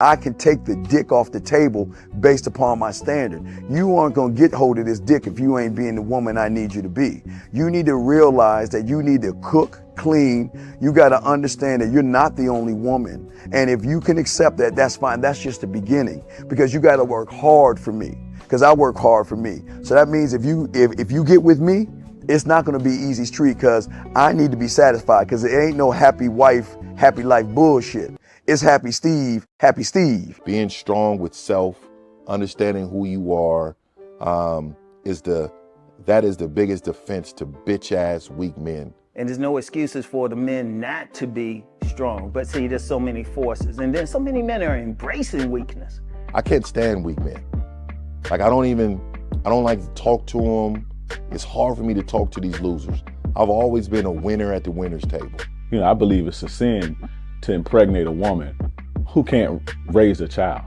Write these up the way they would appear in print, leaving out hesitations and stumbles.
I can take the dick off the table based upon my standard. You aren't gonna get hold of this dick if you ain't being the woman I need you to be. You need to realize that you need to cook, clean. You gotta understand that you're not the only woman. And if you can accept that, that's fine. That's just the beginning, because you gotta work hard for me, because I work hard for me. So that means if you get with me, it's not gonna be easy street, because I need to be satisfied, because it ain't no happy wife, happy life bullshit. It's happy Steve, happy Steve. Being strong with self, understanding who you are, that is the biggest defense to bitch ass weak men. And there's no excuses for the men not to be strong. But see, there's so many forces, and then so many men are embracing weakness. I can't stand weak men. Like I don't like to talk to them. It's hard for me to talk to these losers. I've always been a winner at the winner's table. You know, I believe it's a sin to impregnate a woman who can't raise a child,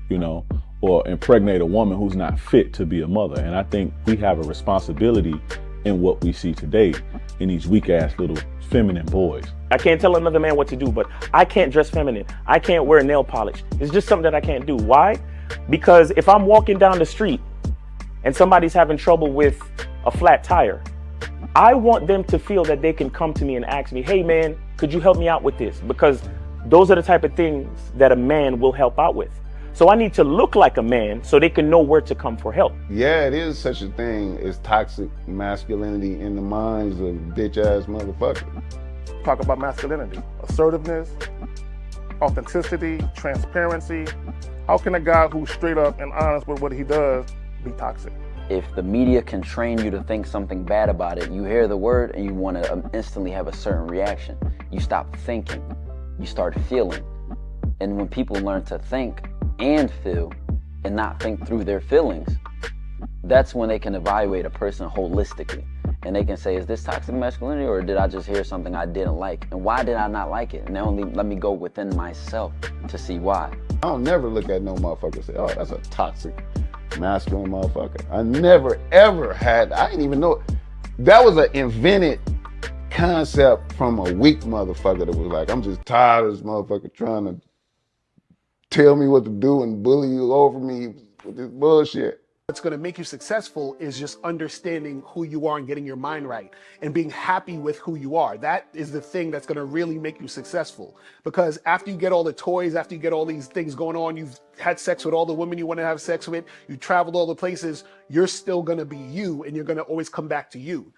you know, or impregnate a woman who's not fit to be a mother. And I think we have a responsibility in what we see today in these weak ass little feminine boys. I can't tell another man what to do, but I can't dress feminine. I can't wear nail polish. It's just something that I can't do. Why? Because if I'm walking down the street and somebody's having trouble with a flat tire, I want them to feel that they can come to me and ask me, hey man, could you help me out with this? Because those are the type of things that a man will help out with. So I need to look like a man so they can know where to come for help. Yeah, it is such a thing as toxic masculinity in the minds of bitch-ass motherfuckers. Talk about masculinity, assertiveness, authenticity, transparency. How can a guy who's straight up and honest with what he does be toxic? If the media can train you to think something bad about it, you hear the word and you want to instantly have a certain reaction. You stop thinking, you start feeling. And when people learn to think and feel and not think through their feelings, that's when they can evaluate a person holistically. And they can say, is this toxic masculinity, or did I just hear something I didn't like? And why did I not like it? And they only let me go within myself to see why. I don't never look at no motherfucker and say, oh, that's a toxic masculine motherfucker. I never ever had, I didn't even know. That was an invented concept from a weak motherfucker that was like, I'm just tired of this motherfucker trying to tell me what to do and bully you over me with this bullshit. What's going to make you successful is just understanding who you are and getting your mind right and being happy with who you are. That is the thing that's going to really make you successful. Because after you get all the toys, after you get all these things going on, you've had sex with all the women you want to have sex with, you traveled all the places, you're still going to be you, and you're going to always come back to you.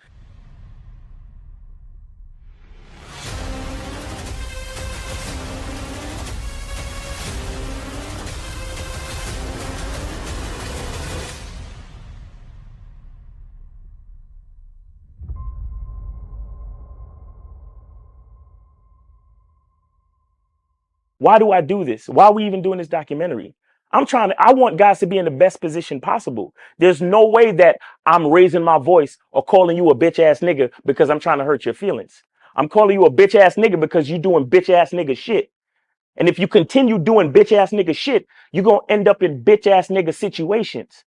Why do I do this? Why are we even doing this documentary? I want guys to be in the best position possible. There's no way that I'm raising my voice or calling you a bitch ass nigga because I'm trying to hurt your feelings. I'm calling you a bitch ass nigga because you're doing bitch ass nigga shit. And if you continue doing bitch ass nigga shit, you're going to end up in bitch ass nigga situations.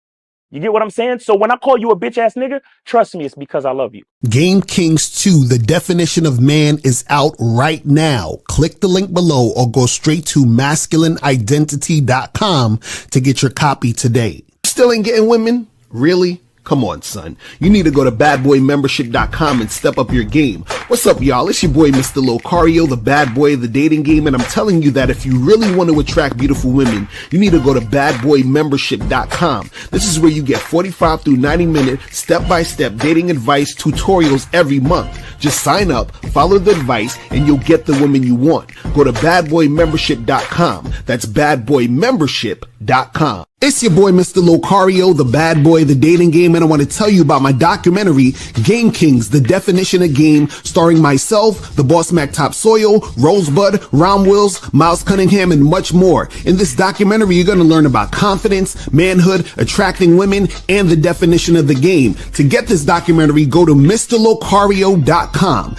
You get what I'm saying? So when I call you a bitch ass nigga, trust me, it's because I love you. Game Kings 2, the definition of man, is out right now. Click the link below or go straight to masculineidentity.com to get your copy today. Still ain't getting women? Really? Come on, son. You need to go to badboymembership.com and step up your game. What's up, y'all? It's your boy, Mr. Locario, the bad boy of the dating game, and I'm telling you that if you really want to attract beautiful women, you need to go to badboymembership.com. This is where you get 45 through 90-minute step-by-step dating advice tutorials every month. Just sign up, follow the advice, and you'll get the women you want. Go to badboymembership.com. That's badboymembership.com. It's your boy, Mr. Locario, the bad boy of the dating game, and I want to tell you about my documentary, Game Kings, the definition of game, starring myself, the Boss Mac Topsoil, Rosebud, Ron Wills, Miles Cunningham, and much more. In this documentary, you're going to learn about confidence, manhood, attracting women, and the definition of the game. To get this documentary, go to MrLocario.com.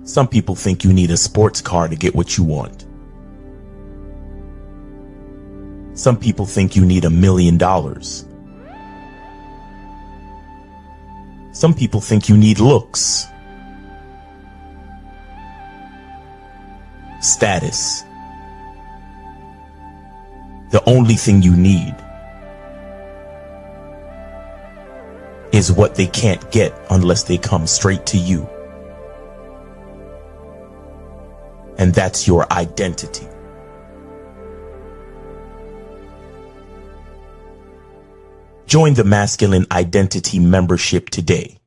Some people think you need a sports car to get what you want. Some people think you need $1 million. Some people think you need looks, status. The only thing you need is what they can't get unless they come straight to you. And that's your identity. Join the Masculine Identity membership today.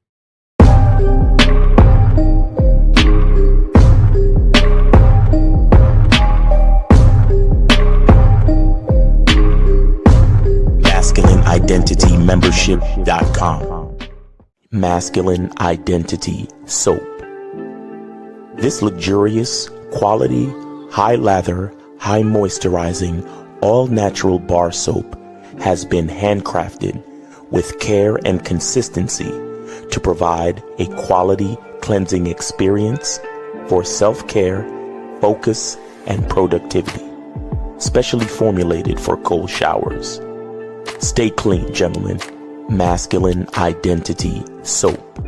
MasculineIdentityMembership.com. Masculine Identity Soap. This luxurious, quality, high lather, high moisturizing, all natural bar soap has been handcrafted with care and consistency to provide a quality cleansing experience for self-care, focus, and productivity. Specially formulated for cold showers. Stay clean, gentlemen. Masculine Identity Soap.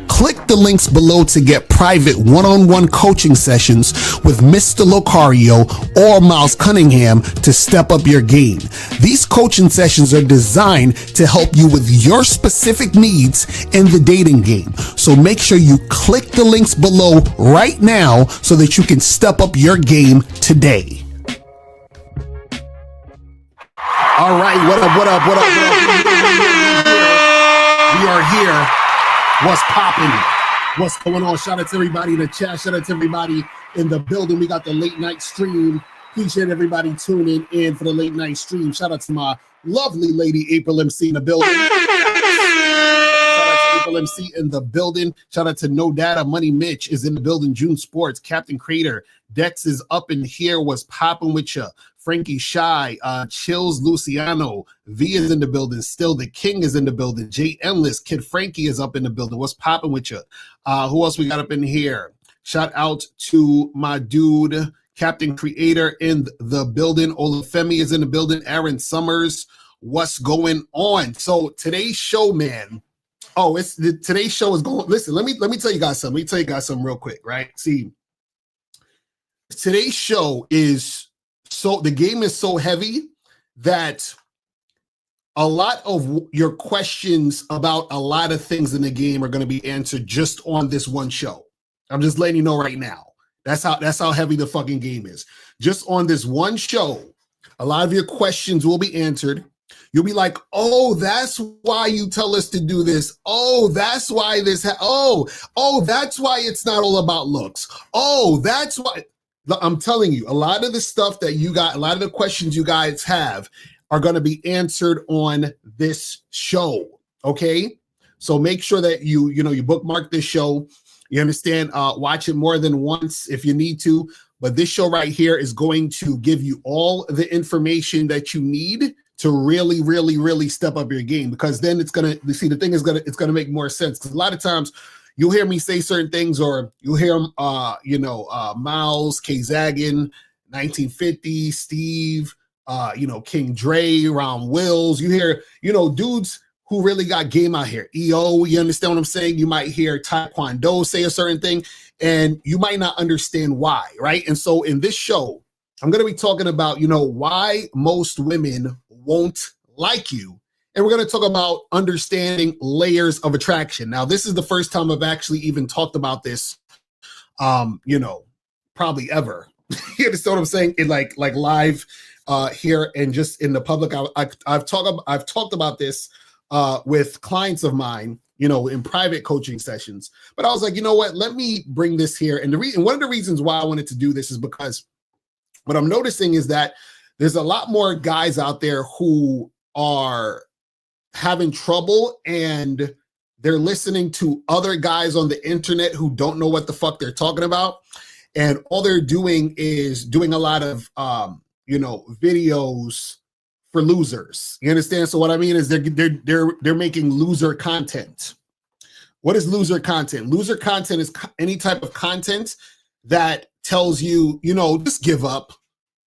Click the links below to get private one-on-one coaching sessions with Mr. Locario or Miles Cunningham to step up your game. These coaching sessions are designed to help you with your specific needs in the dating game. So make sure you click the links below right now so that you can step up your game today. All right, what up? We are here. What's popping? What's going on? Shout out to everybody in the chat. Shout out to everybody in the building. We got the late night stream. Appreciate everybody tuning in for the late night stream. Shout out to my lovely lady April MC in the building. Shout out to April MC in the building. Shout out to No Data. Money Mitch is in the building. June Sports. Captain Crater. Dex is up in here. What's popping with you? Frankie Shy, Chills Luciano, V is in the building. Still the King is in the building. Jay Endless, Kid Frankie is up in the building. What's popping with you? Who else we got up in here? Shout out to my dude, Captain Creator in the building. Olafemi is in the building. Aaron Summers, what's going on? So today's show, man. Today's show is going. Listen, let me tell you guys something. Let me tell you guys something real quick, right? See, today's show is. So the game is so heavy that a lot of your questions about a lot of things in the game are going to be answered just on this one show. I'm just letting you know right now. That's how heavy the fucking game is. Just on this one show, a lot of your questions will be answered. You'll be like, oh, that's why you tell us to do this. Oh, that's why this. That's why it's not all about looks. Oh, that's why. I'm telling you, a lot of the stuff that you got, a lot of the questions you guys have are going to be answered on this show. Okay. So make sure that you bookmark this show. You understand? Watch it more than once if you need to. But this show right here is going to give you all the information that you need to really, really, really step up your game, because then it's going to, see, the thing is it's going to make more sense. Because a lot of times, you'll hear me say certain things, or you'll hear Miles, K Zaggin, 1950, Steve, King Dre, Ron Wills. You hear, dudes who really got game out here. EO, you understand what I'm saying? You might hear Taekwondo say a certain thing, and you might not understand why, right? And so in this show, I'm going to be talking about, why most women won't like you. And we're going to talk about understanding layers of attraction. Now, this is the first time I've actually even talked about this, probably ever. You understand what I'm saying? In like live here and just in the public. I've talked about this with clients of mine, in private coaching sessions. But I was like, you know what? Let me bring this here. And one of the reasons why I wanted to do this is because what I'm noticing is that there's a lot more guys out there who are having trouble, and they're listening to other guys on the internet who don't know what the fuck they're talking about, and all they're doing is doing a lot of videos for losers. You understand? So what I mean is they're making loser content. What is loser content? Loser content is any type of content that tells you, just give up.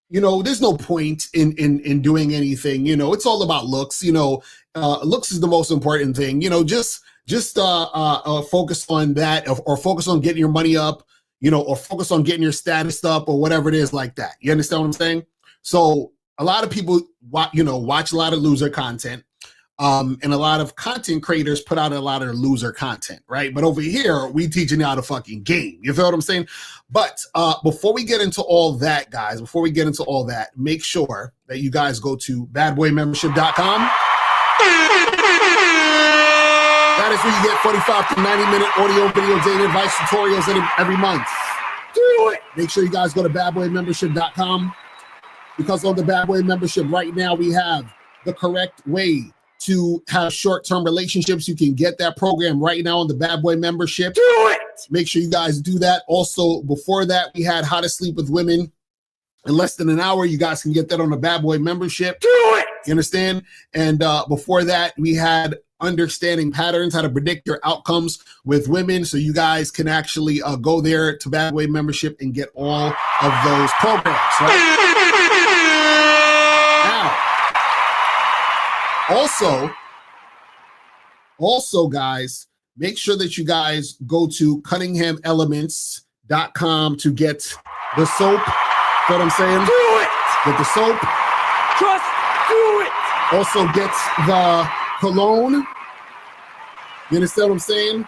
There's no point in doing anything. It's all about looks. Looks is the most important thing. Just focus on that, or focus on getting your money up. Or focus on getting your status up, or whatever it is like that. You understand what I'm saying? So a lot of people, watch a lot of loser content. And a lot of content creators put out a lot of loser content, right? But over here, we teaching y'all the fucking game. You feel what I'm saying? But before we get into all that, guys, make sure that you guys go to badboymembership.com. That is where you get 45 to 90-minute audio, video, dating advice, tutorials every month. Do it! Make sure you guys go to badboymembership.com, because on the Bad Boy membership right now, we have the correct way to have short-term relationships. You can get that program right now on the Bad Boy membership. Do it! Make sure you guys do that. Also, before that, we had How to Sleep with Women in less than an hour. You guys can get that on the Bad Boy membership. Do it! You understand? And before that, we had Understanding Patterns, How to Predict Your Outcomes with Women. So you guys can actually go there to Bad Boy membership and get all of those programs, right? Also, guys, make sure that you guys go to CunninghamElements.com to get the soap. You know what I'm saying? Do it! Get the soap. Trust, do it! Also get the cologne. You understand what I'm saying?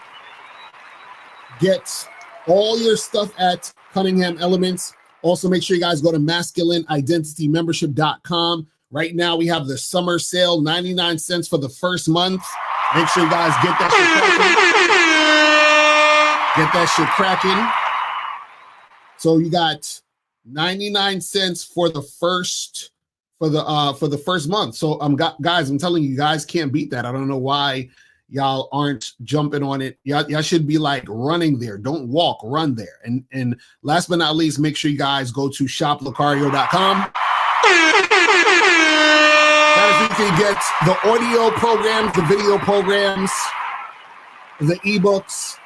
Get all your stuff at Cunningham Elements. Also, make sure you guys go to MasculineIdentityMembership.com. Right now, we have the summer sale, 99 cents for the first month. Make sure you guys get that shit cracking. So you got 99 cents for the first month. So guys, I'm telling you, guys can't beat that. I don't know why y'all aren't jumping on it. Y'all should be like running there. Don't walk, run there. And last but not least, make sure you guys go to shoplocario.com. You can get the audio programs, the video programs, the ebooks,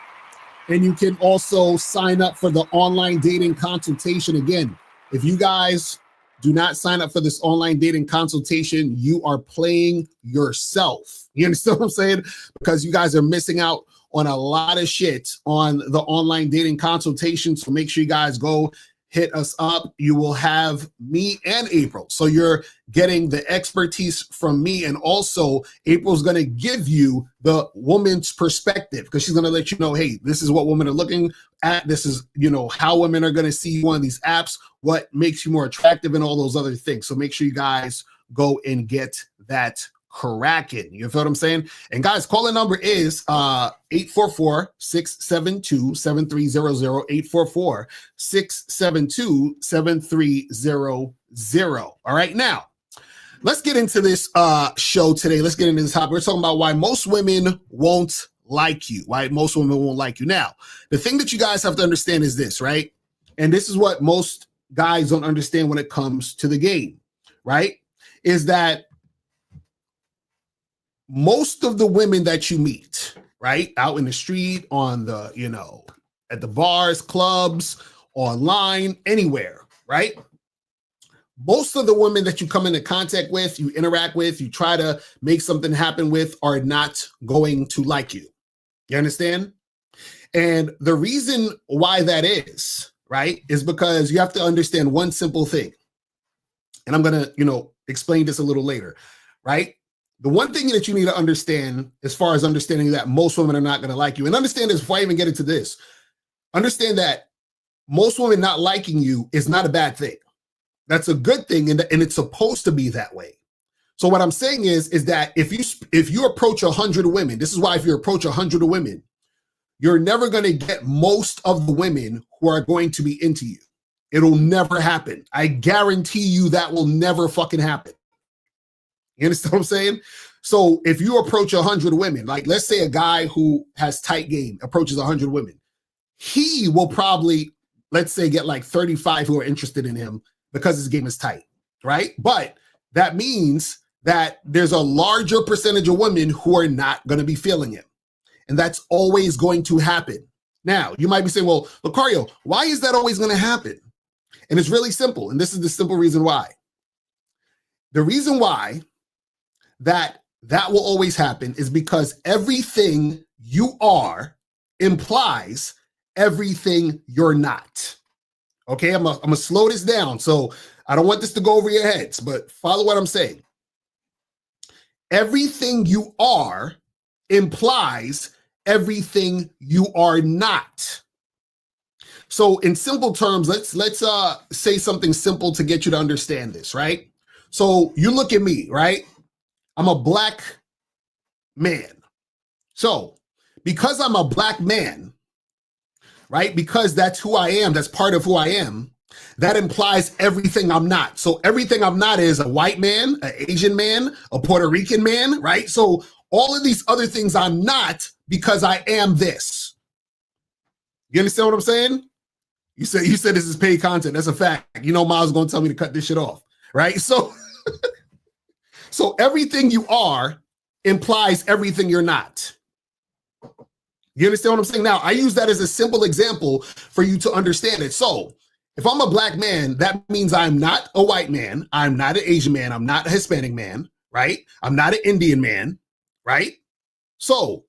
and you can also sign up for the online dating consultation. Again, if you guys do not sign up for this online dating consultation, you are playing yourself. You understand what I'm saying? Because you guys are missing out on a lot of shit on the online dating consultation. So make sure you guys go hit us up. You will have me and April. So you're getting the expertise from me. And also April's going to give you the woman's perspective, because she's going to let you know, hey, this is what women are looking at. This is, how women are going to see you on these apps, what makes you more attractive, and all those other things. So make sure you guys go and get that cracking. You feel what I'm saying? And guys, calling number is 844-672-7300, 844-672-7300. All right, now let's get into this show today. Let's get into this topic. We're talking about why most women won't like you. Why most women won't like you. Now, the thing that you guys have to understand is this, right? And this is what most guys don't understand when it comes to the game, right? Is that most of the women that you meet, right, out in the street, on the, at the bars, clubs, online, anywhere, right? Most of the women that you come into contact with, you interact with, you try to make something happen with, are not going to like you. You understand? And the reason why that is, right, is because you have to understand one simple thing. And I'm going to, explain this a little later, right? The one thing that you need to understand, as far as understanding that most women are not going to like you, and understand this before I even get into this, understand that most women not liking you is not a bad thing. That's a good thing, and it's supposed to be that way. So what I'm saying is that if you approach 100 women, this is why if you approach 100 women, you're never going to get most of the women who are going to be into you. It'll never happen. I guarantee you that will never fucking happen. You understand what I'm saying? So if you approach 100 women, like let's say a guy who has tight game approaches 100 women, he will probably, let's say, get like 35 who are interested in him because his game is tight, right? But that means that there's a larger percentage of women who are not going to be feeling him. and that's always going to happen. Now, you might be saying, well, Locario, why is that always going to happen? And it's really simple, and this is the simple reason why. The reason why that will always happen is because everything you are implies everything you're not. Okay, I'm gonna slow this down, so I don't want this to go over your heads, but follow what I'm saying. Everything you are implies everything you are not. So in simple terms, let's say something simple to get you to understand this, right? So you look at me, right? I'm a black man. So because I'm a black man, right? Because that's who I am, that's part of who I am, that implies everything I'm not. So everything I'm not is a white man, an Asian man, a Puerto Rican man, right? So all of these other things I'm not because I am this. You understand what I'm saying? You said this is paid content. That's a fact. You know, Miles is going to tell me to cut this shit off, right? So, so everything you are implies everything you're not. You understand what I'm saying? Now, I use that as a simple example for you to understand it. So if I'm a black man, that means I'm not a white man. I'm not an Asian man. I'm not a Hispanic man, right? I'm not an Indian man, right? So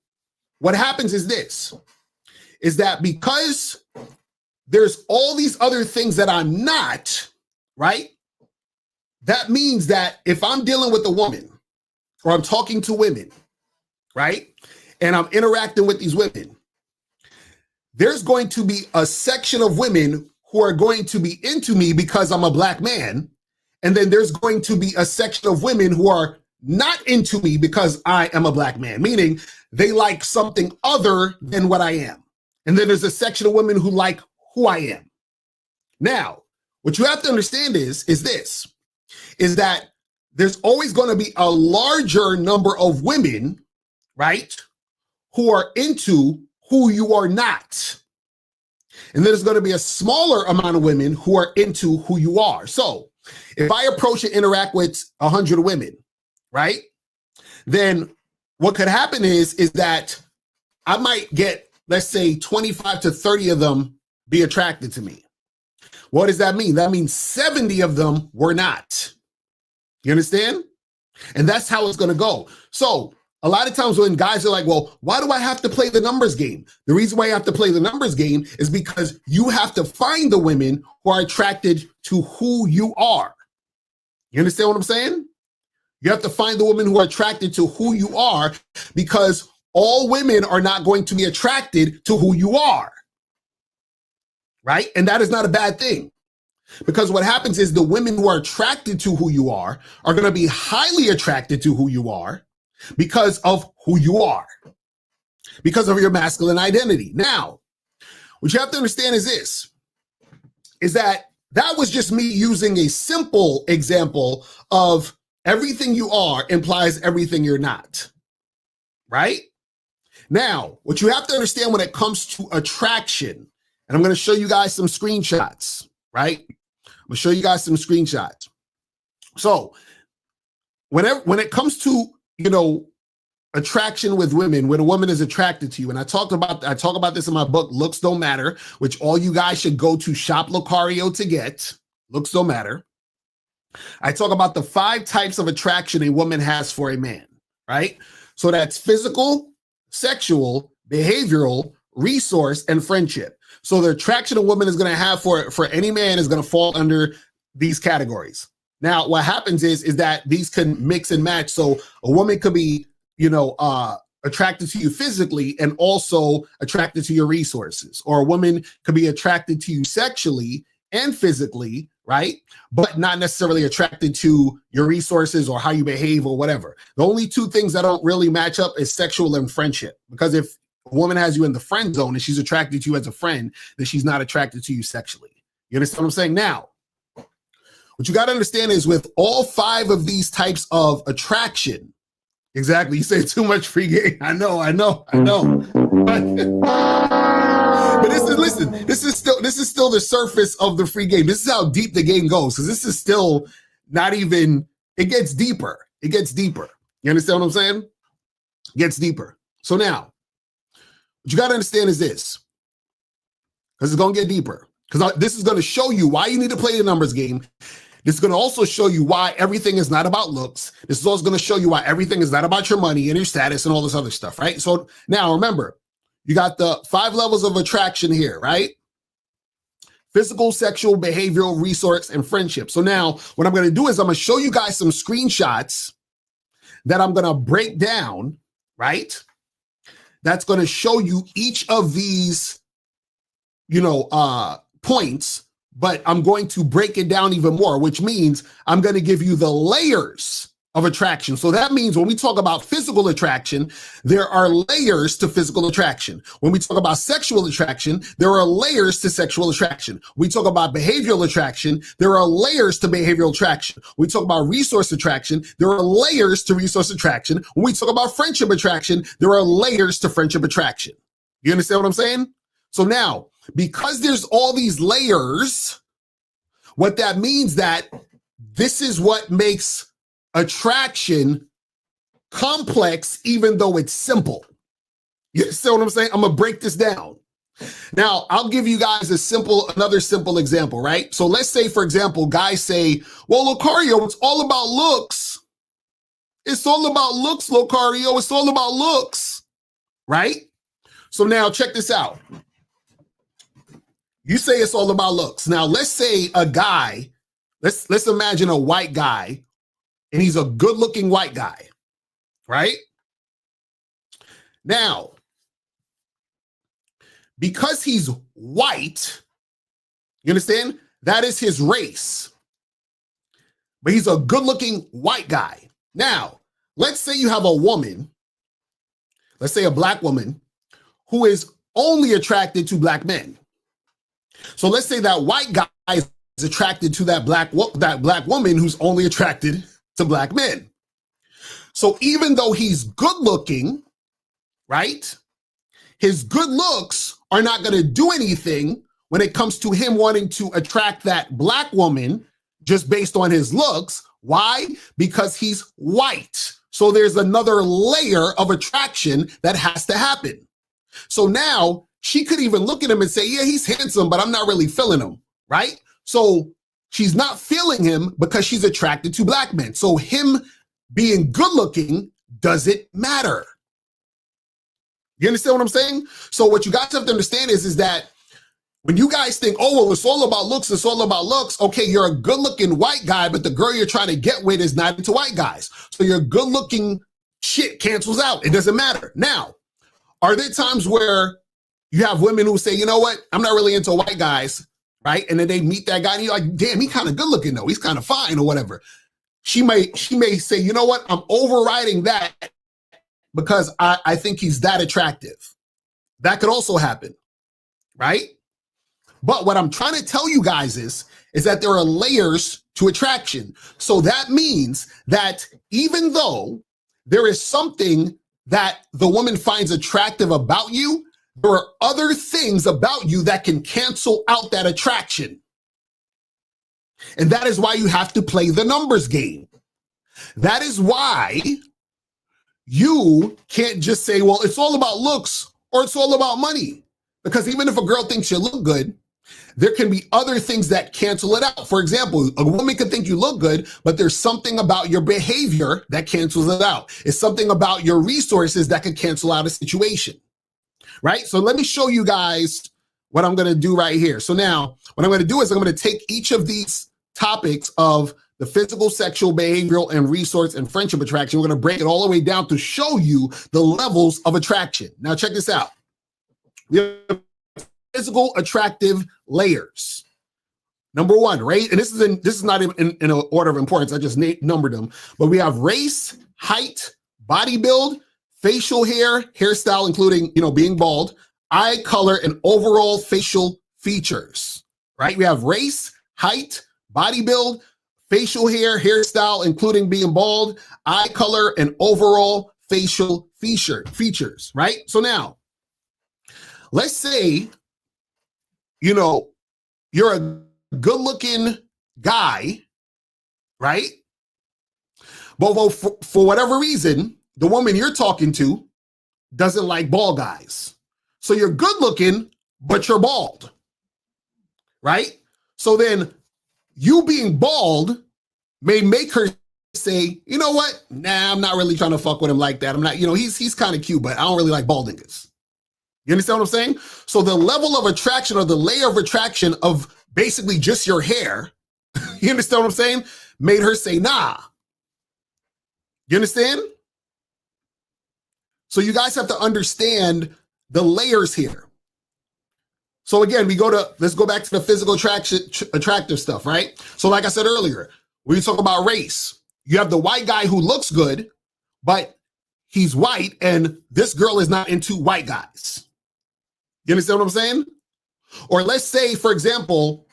what happens is this, is that because there's all these other things that I'm not, right? That means that if I'm dealing with a woman or I'm talking to women, right? And I'm interacting with these women, there's going to be a section of women who are going to be into me because I'm a black man. And then there's going to be a section of women who are not into me because I am a black man, meaning they like something other than what I am. And then there's a section of women who like who I am. Now, what you have to understand is that there's always going to be a larger number of women, right, who are into who you are not. And then there's going to be a smaller amount of women who are into who you are. So if I approach and interact with 100 women, right, then what could happen is that I might get, let's say, 25 to 30 of them be attracted to me. What does that mean? That means 70 of them were not. You understand? And that's how it's going to go. So a lot of times when guys are like, well, why do I have to play the numbers game? The reason why you have to play the numbers game is because you have to find the women who are attracted to who you are. You understand what I'm saying? You have to find the women who are attracted to who you are, because all women are not going to be attracted to who you are. Right? And that is not a bad thing, because what happens is the women who are attracted to who you are going to be highly attracted to who you are because of who you are, because of your masculine identity. Now, what you have to understand is this, is that was just me using a simple example of everything you are implies everything you're not, right? Now, what you have to understand when it comes to attraction, and I'm going to show you guys some screenshots, right? I'm going to show you guys some screenshots. So when it comes to, you know, attraction with women, when a woman is attracted to you, and I talk about this in my book, Looks Don't Matter, which all you guys should go to Shop Locario to get. Looks don't matter. I talk about the 5 types of attraction a woman has for a man, right? So that's physical, sexual, behavioral, resource, and friendship. So the attraction a woman is going to have for any man is going to fall under these categories. Now, what happens is that these can mix and match. So a woman could be, you know, attracted to you physically and also attracted to your resources, or a woman could be attracted to you sexually and physically, right? But not necessarily attracted to your resources or how you behave or whatever. The only 2 things that don't really match up is sexual and friendship, because if a woman has you in the friend zone and she's attracted to you as a friend, then she's not attracted to you sexually. You understand what I'm saying? Now, what you got to understand is with all 5 of these types of attraction, exactly, you say too much free game. I know. But this is still the surface of the free game. This is how deep the game goes, because this is still not even, it gets deeper. You understand what I'm saying? It gets deeper. So now, what you got to understand is this, because it's going to get deeper. Because this is going to show you why you need to play the numbers game. This is going to also show you why everything is not about looks. This is also going to show you why everything is not about your money and your status and all this other stuff, right? So now remember, you got the 5 levels of attraction here, right? Physical, sexual, behavioral, resource, and friendship. So now what I'm going to do is I'm going to show you guys some screenshots that I'm going to break down, right? That's going to show you each of these, points, but I'm going to break it down even more, which means I'm going to give you the layers of attraction. So that means when we talk about physical attraction, there are layers to physical attraction. When we talk about sexual attraction, there are layers to sexual attraction. We talk about behavioral attraction, there are layers to behavioral attraction. We talk about resource attraction, there are layers to resource attraction. When we talk about friendship attraction, there are layers to friendship attraction. You understand what I'm saying? So now, because there's all these layers, what that means that this is what makes attraction complex, even though it's simple. You see what I'm saying? I'm gonna break this down. Now, I'll give you guys another simple example, right? So let's say, for example, guys say, well, Locario, it's all about looks. It's all about looks, Locario. It's all about looks, right? So now check this out. You say it's all about looks. Now, let's say a guy, let's imagine a white guy, and he's a good-looking white guy, right? Now, because he's white, you understand? That is his race. But he's a good-looking white guy. Now, let's say you have a woman, let's say a black woman, who is only attracted to black men. So let's say that white guy is attracted to that black woman who's only attracted to black men. So even though he's good looking, right? His good looks are not going to do anything when it comes to him wanting to attract that black woman just based on his looks. Why? Because he's white. So there's another layer of attraction that has to happen. So now she could even look at him and say, yeah, he's handsome, but I'm not really feeling him, right? So she's not feeling him because she's attracted to black men. So him being good looking doesn't matter. You understand what I'm saying? So what you guys have to understand is that when you guys think, oh, well, it's all about looks, it's all about looks. Okay, you're a good looking white guy, but the girl you're trying to get with is not into white guys. So your good looking shit cancels out. It doesn't matter. Now, are there times where you have women who say, you know what, I'm not really into white guys, right? And then they meet that guy and you're like, damn, he kind of good looking though. He's kind of fine or whatever. She may say, you know what, I'm overriding that because I think he's that attractive. That could also happen, right? But what I'm trying to tell you guys is that there are layers to attraction. So that means that even though there is something that the woman finds attractive about you, there are other things about you that can cancel out that attraction. And that is why you have to play the numbers game. That is why you can't just say, well, it's all about looks or it's all about money. Because even if a girl thinks you look good, there can be other things that cancel it out. For example, a woman could think you look good, but there's something about your behavior that cancels it out. It's something about your resources that could cancel out a situation, right? So let me show you guys what I'm going to do right here. So now what I'm going to do is I'm going to take each of these topics of the physical, sexual, behavioral, and resource and friendship attraction. We're going to break it all the way down to show you the levels of attraction. Now check this out. We have physical attractive layers. Number one, race, and this is not in an order of importance. I just numbered them. But we have race, height, body build, facial hair, hairstyle, including being bald, eye color, and overall facial features. Right? We have race, height, body build, facial hair, hairstyle, including being bald, eye color, and overall facial features. Right? So now, let's say you're a good-looking guy, right? But for whatever reason, the woman you're talking to doesn't like bald guys. So you're good looking, but you're bald, right? So then you being bald may make her say, you know what? Nah, I'm not really trying to fuck with him like that. I'm not, he's kind of cute, but I don't really like bald niggas. You understand what I'm saying? So the level of attraction or the layer of attraction of basically just your hair, you understand what I'm saying? Made her say, nah. You understand? So you guys have to understand the layers here. So again, let's go back to the physical attractive stuff, right? So like I said earlier, when you talk about race, you have the white guy who looks good, but he's white and this girl is not into white guys. You understand what I'm saying? Or let's say, for example,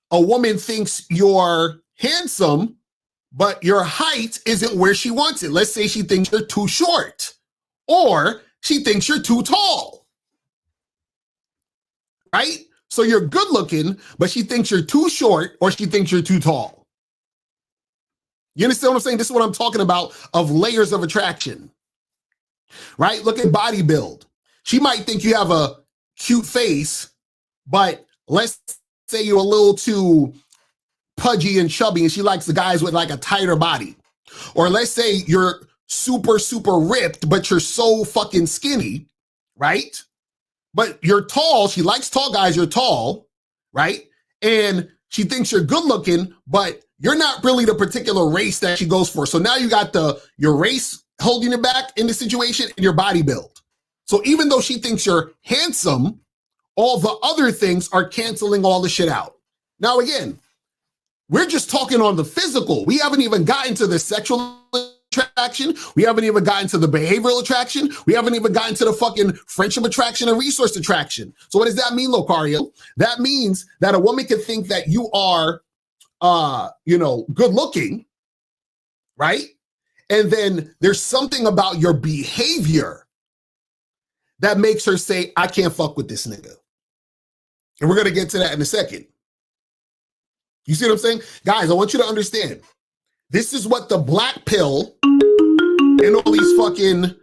a woman thinks you're handsome, but your height isn't where she wants it. Let's say she thinks you're too short, or she thinks you're too tall, right? So you're good looking, but she thinks you're too short, or she thinks you're too tall. You understand what I'm saying? This is what I'm talking about of layers of attraction, right? Look at body build. She might think you have a cute face, but let's say you're a little too pudgy and chubby and she likes the guys with like a tighter body. Or let's say you're super, super ripped, but you're so fucking skinny, right? But you're tall. She likes tall guys. You're tall, right? And she thinks you're good looking, but you're not really the particular race that she goes for. So now you got your race holding you back in the situation and your body build. So even though she thinks you're handsome, all the other things are canceling all the shit out. Now, again, we're just talking on the physical. We haven't even gotten to the sexual attraction. We haven't even gotten to the behavioral attraction. We haven't even gotten to the fucking friendship attraction and resource attraction. So what does that mean, Locario? That means that a woman can think that you are, good looking, right? And then there's something about your behavior that makes her say, I can't fuck with this nigga. And we're going to get to that in a second. You see what I'm saying? Guys, I want you to understand. This is what the black pill and all these fucking,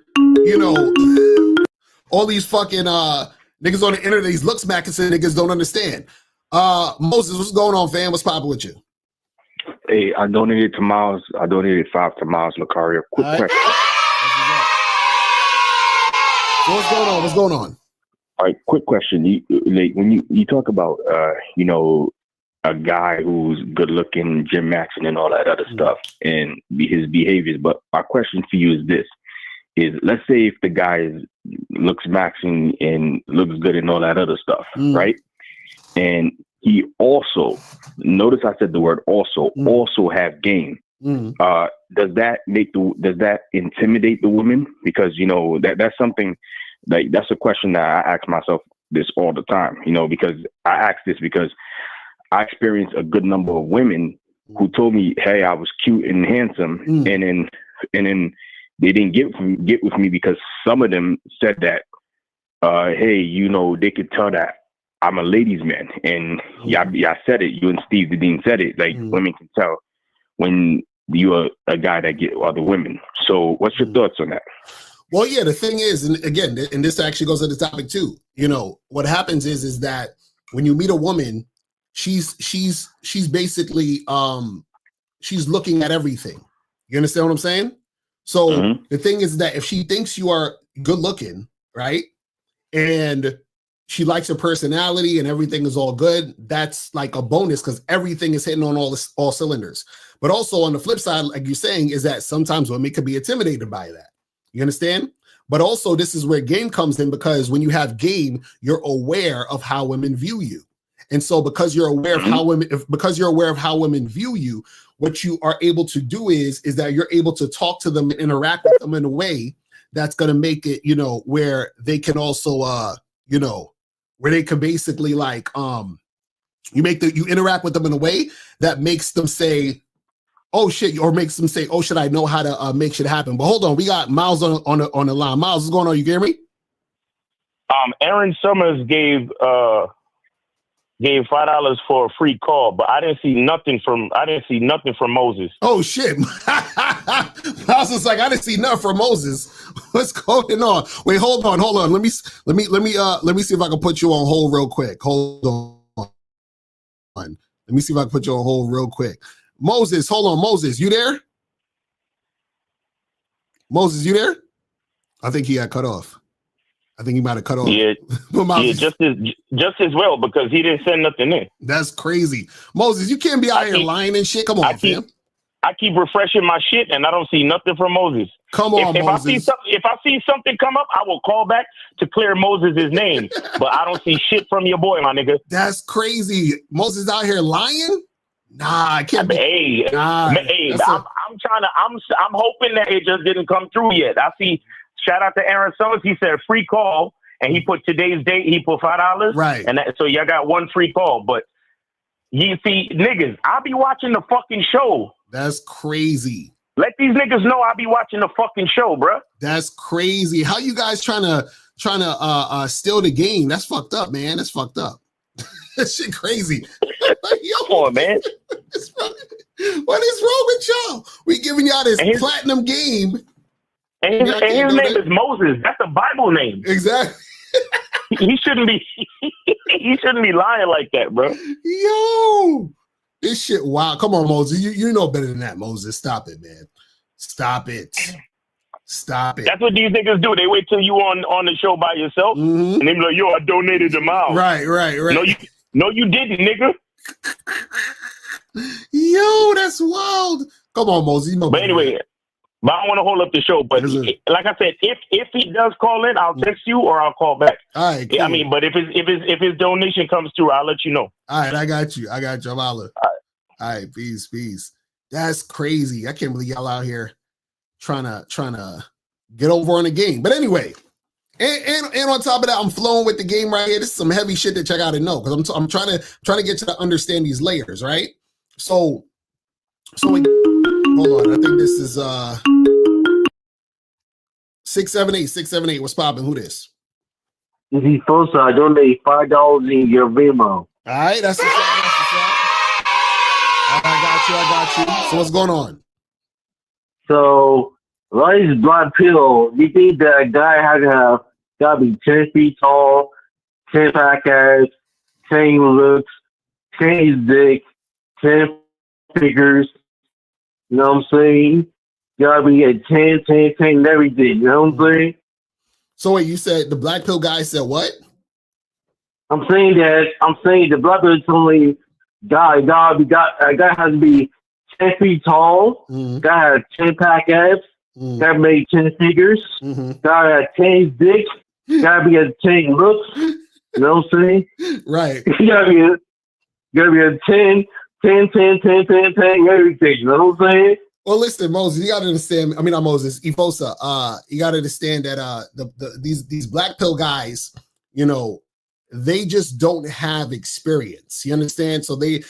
all these fucking niggas on the internet, these looks back and say niggas don't understand. Moses, what's going on, fam? What's poppin' with you? Hey, I donated to Miles. I donated 5 to Miles Locario. Quick question. So what's going on? All right, quick question. When you talk about a guy who's good looking, gym maxing and all that other stuff and his behaviors, but my question for you is this: let's say if the guy looks maxing and looks good and all that other stuff, right? And he also, notice I said the word also have game. Does that intimidate the women? Because that's something like that's a question that I ask myself this all the time. Because I ask this because I experienced a good number of women who told me, "Hey, I was cute and handsome," and then they didn't get with me because some of them said that, "Hey, they could tell that I'm a ladies' man," and I said it. You and Steve the Dean said it. Like women can tell when you're a guy that get other women. So, what's your thoughts on that? Well, yeah, the thing is, and again, and this actually goes to the topic too. What happens is that when you meet a woman, she's basically she's looking at everything. You understand what I'm saying? So the thing is that if she thinks you are good looking, right, and she likes your personality and everything is all good, that's like a bonus because everything is hitting on all cylinders. But also on the flip side, like you're saying, is that sometimes women could be intimidated by that. You understand? But also this is where game comes in, because when you have game, you're aware of how women view you. And so because you're aware of how women view you, what you are able to do is that you're able to talk to them and interact with them in a way that's going to make it, where they can also, where they can basically like, you interact with them in a way that makes them say, oh shit, or makes them say, oh shit, I know how to make shit happen. But hold on, we got Miles on the line. Miles, what's going on? You hear me? Aaron Summers gave gave $5 for a free call, but I didn't see nothing from Moses. Oh shit. I was just like, I didn't see nothing from Moses. What's going on? Wait, hold on. Let me see if I can put you on hold real quick. Hold on. Let me see if I can put you on hold real quick. Moses, hold on. Moses, you there? Moses, you there? I think he got cut off. I think he might have cut off. Yeah, just as well, because he didn't send nothing in. That's crazy. Moses, you can't be out here lying and shit. Come on, fam. I keep refreshing my shit and I don't see nothing from Moses. Come on, Moses. If I see something come up, I will call back to clear Moses' name. But I don't see shit from your boy, my nigga. That's crazy. Moses out here lying? Nah, I can't be. I'm hoping that it just didn't come through yet. I see. Shout out to Aaron Summers. He said free call, and he put today's date. He put $5. Right. And so y'all got one free call. But you see, niggas, I'll be watching the fucking show. That's crazy. Let these niggas know I'll be watching the fucking show, bruh. That's crazy. How you guys trying to steal the game? That's fucked up, man. That's fucked up. That shit crazy. Like, yo, come on, man. What is wrong with y'all? We giving y'all this platinum game. And his name is Moses. That's a Bible name. Exactly. He shouldn't be. He shouldn't be lying like that, bro. Yo, this shit. Wow. Come on, Moses. You know better than that, Moses. Stop it, man. Stop it. Stop it. That's what these niggas do. They wait till you on the show by yourself, and they be like, "Yo, I donated them out." Right. No, you didn't, nigga. Yo, that's wild. Come on, Moses. You know but anyway. But I don't want to hold up the show. But like I said, if he does call in, I'll text you or I'll call back. All right. Cool. I mean, but if his donation comes through, I'll let you know. All right, I got you. I'm All right, peace. That's crazy. I can't believe y'all out here trying to get over on the game. But anyway, and on top of that, I'm flowing with the game right here. This is some heavy shit that check out and know, because I'm trying to get you to understand these layers, right? So hold on. I think this is 678. What's popping? Who this? This is Fosa. I donate $5 in your Venmo. All right, that's what's up. I got you. So what's going on? So, why is black pill? You think that a guy gotta be 10 feet tall, 10 pack ass, 10 looks, 10 his dick, 10 figures? You know what I'm saying? Gotta be at 10, and everything. You know what I'm saying? So wait, you said the black pill guy said what? I'm saying the black pill is only guy has to be 10 feet tall, gotta have 10 pack abs, gotta make 10 figures, gotta have 10 dick, gotta be at 10 looks. You know what I'm saying? Right. You gotta be a 10, everything. You know what I'm saying? Well, listen, Moses, you gotta understand. I mean, not Moses, Ifosa. You gotta understand that these black pill guys, you know, they just don't have experience. You understand? So they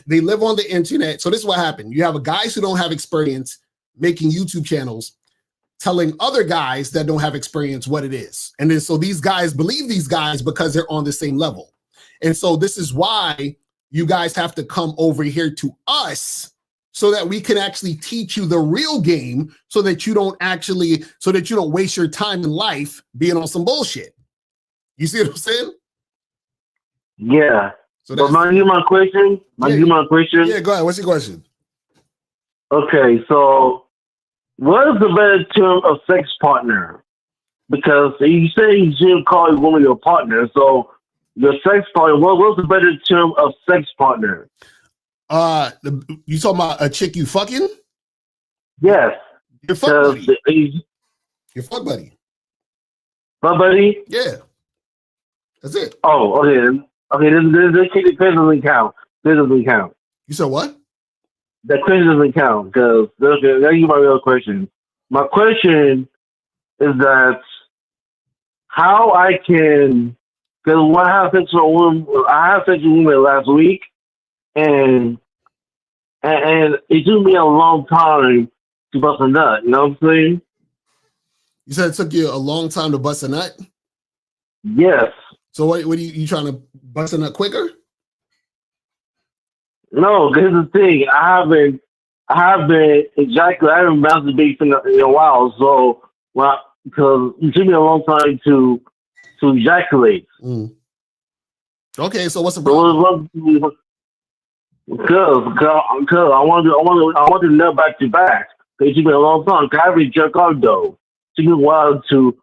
live on the internet. So this is what happened. You have guys who don't have experience making YouTube channels, telling other guys that don't have experience what it is, and then so these guys believe these guys because they're on the same level. And so this is why you guys have to come over here to us so that we can actually teach you the real game, so that you don't waste your time in life being on some bullshit. You see what I'm saying? Yeah. So but mind you my question? Yeah, go ahead. What's your question? Okay, so what is the better term of sex partner? Because you say you shouldn't call a woman your partner, so your sex partner, what's the better term of sex partner? You talking about a chick you fucking? Yes. Your fuck buddy. Your fuck buddy. Fuck buddy? Yeah. That's it. Oh, okay. Okay, this chick doesn't count. This doesn't count. You said what? That question doesn't count, because that's my real question. My question is that how I can, because when I had sex with a woman last week, and it took me a long time to bust a nut. You know what I'm saying? You said it took you a long time to bust a nut? Yes. So what are you trying to bust a nut quicker? No, here's the thing. I haven't ejaculated. I haven't masturbated in a while. So, because it took me a long time to ejaculate. Okay, so what's the problem? Because I want to nut back to back. It took me a long time. I haven't jerked off though. It took me a while to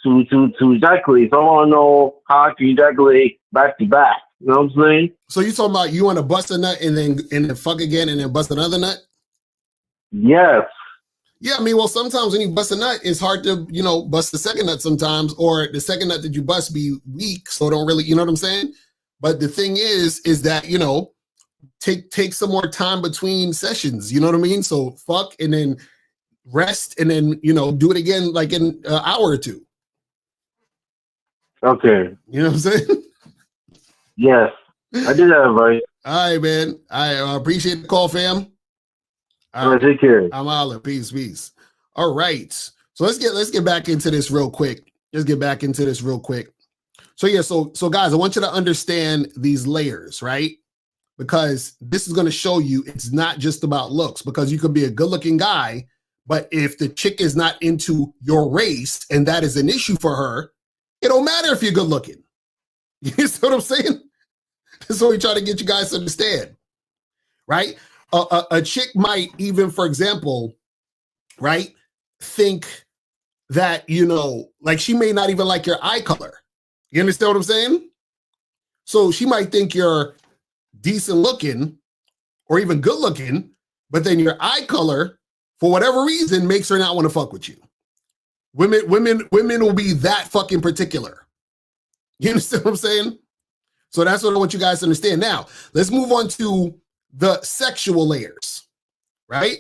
ejaculate. So I want to know how I can ejaculate back to back. You know what I'm saying? So you talking about you want to bust a nut and then fuck again and then bust another nut? Yes. Yeah, I mean, well, sometimes when you bust a nut, it's hard to, bust the second nut sometimes, or the second nut that you bust be weak, so don't really, you know what I'm saying? But the thing is that, take some more time between sessions, you know what I mean? So fuck and then rest and then, do it again like in an hour or two. Okay. You know what I'm saying? Yes. I did that, right? All right, man. I appreciate the call, fam. All right, take care. I'm holla. Peace. All right. So let's get back into this real quick. So yeah, so guys, I want you to understand these layers, right? Because this is going to show you it's not just about looks, because you could be a good-looking guy, but if the chick is not into your race and that is an issue for her, it don't matter if you're good looking. You see what I'm saying? That's what we try to get you guys to understand, right? A chick might even, for example, right, think that, like she may not even like your eye color. You understand what I'm saying? So she might think you're decent looking or even good looking, but then your eye color, for whatever reason, makes her not want to fuck with you. Women will be that fucking particular. You understand what I'm saying? So that's what I want you guys to understand. Now, let's move on to the sexual layers, right?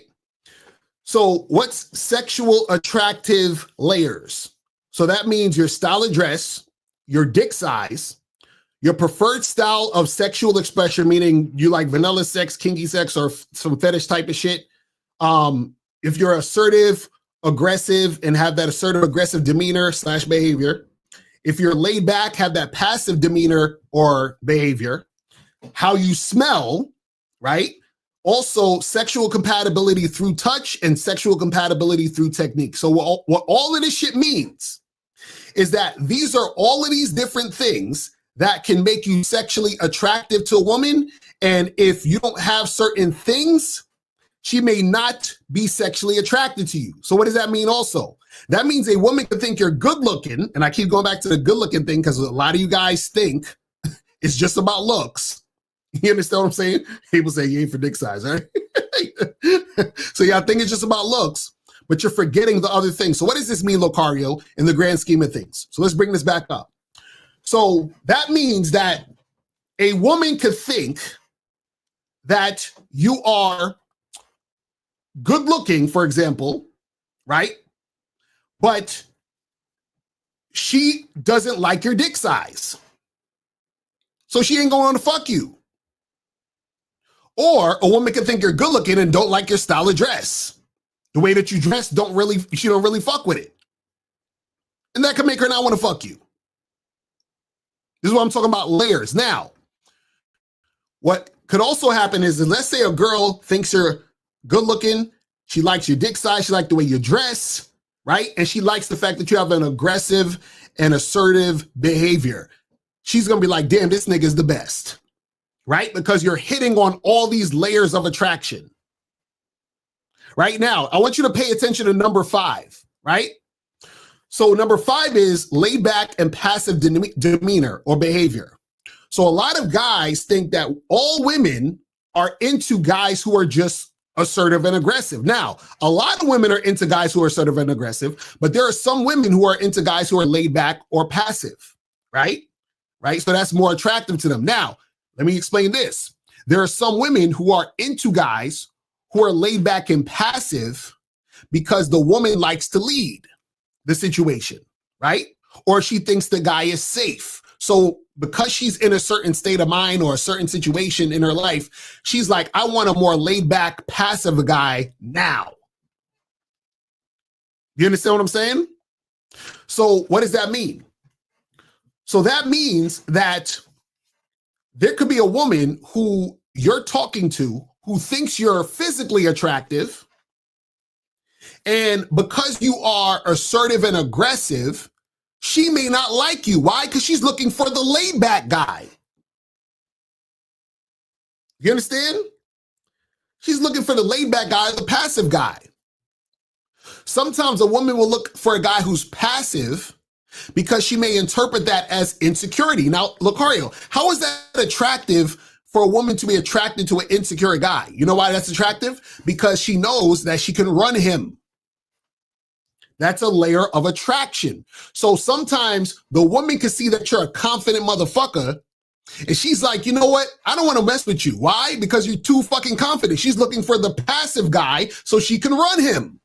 So what's sexual attractive layers? So that means your style of dress, your dick size, your preferred style of sexual expression, meaning you like vanilla sex, kinky sex, or some fetish type of shit. If you're assertive, aggressive, and have that assertive, aggressive demeanor / behavior. If you're laid back, have that passive demeanor or behavior. How you smell, right? Also, sexual compatibility through touch and sexual compatibility through technique. So what all of this shit means is that these are all of these different things that can make you sexually attractive to a woman. And if you don't have certain things, she may not be sexually attracted to you. So what does that mean also? That means a woman could think you're good looking, and I keep going back to the good looking thing because a lot of you guys think it's just about looks. You understand what I'm saying? People say you ain't for dick size, right? So y'all think it's just about looks, but you're forgetting the other things. So what does this mean, Locario, in the grand scheme of things? So let's bring this back up. So that means that a woman could think that you are good looking, for example, right? But she doesn't like your dick size. So she ain't going to fuck you. Or a woman can think you're good looking and don't like your style of dress. The way that you dress, she don't really fuck with it. And that can make her not want to fuck you. This is what I'm talking about, layers. Now, what could also happen is, let's say a girl thinks you're good looking, she likes your dick size, she likes the way you dress, right? And she likes the fact that you have an aggressive and assertive behavior. She's going to be like, damn, this nigga's the best, right? Because you're hitting on all these layers of attraction. Right now, I want you to pay attention to number 5, right? So number 5 is laid back and passive demeanor or behavior. So a lot of guys think that all women are into guys who are just assertive and aggressive. Now, a lot of women are into guys who are assertive and aggressive, but there are some women who are into guys who are laid back or passive, right? Right? So that's more attractive to them. Now, let me explain this. There are some women who are into guys who are laid back and passive because the woman likes to lead the situation, right? Or she thinks the guy is safe. So because she's in a certain state of mind or a certain situation in her life, she's like, I want a more laid back, passive guy now. You understand what I'm saying? So what does that mean? So that means that there could be a woman who you're talking to who thinks you're physically attractive, and because you are assertive and aggressive, she may not like you. Why? Because she's looking for the laid back guy. You understand? She's looking for the laid back guy, the passive guy. Sometimes a woman will look for a guy who's passive because she may interpret that as insecurity. Now, Locario, how is that attractive for a woman to be attracted to an insecure guy? You know why that's attractive? Because she knows that she can run him. That's a layer of attraction. So sometimes the woman can see that you're a confident motherfucker, and she's like, you know what? I don't want to mess with you. Why? Because you're too fucking confident. She's looking for the passive guy so she can run him.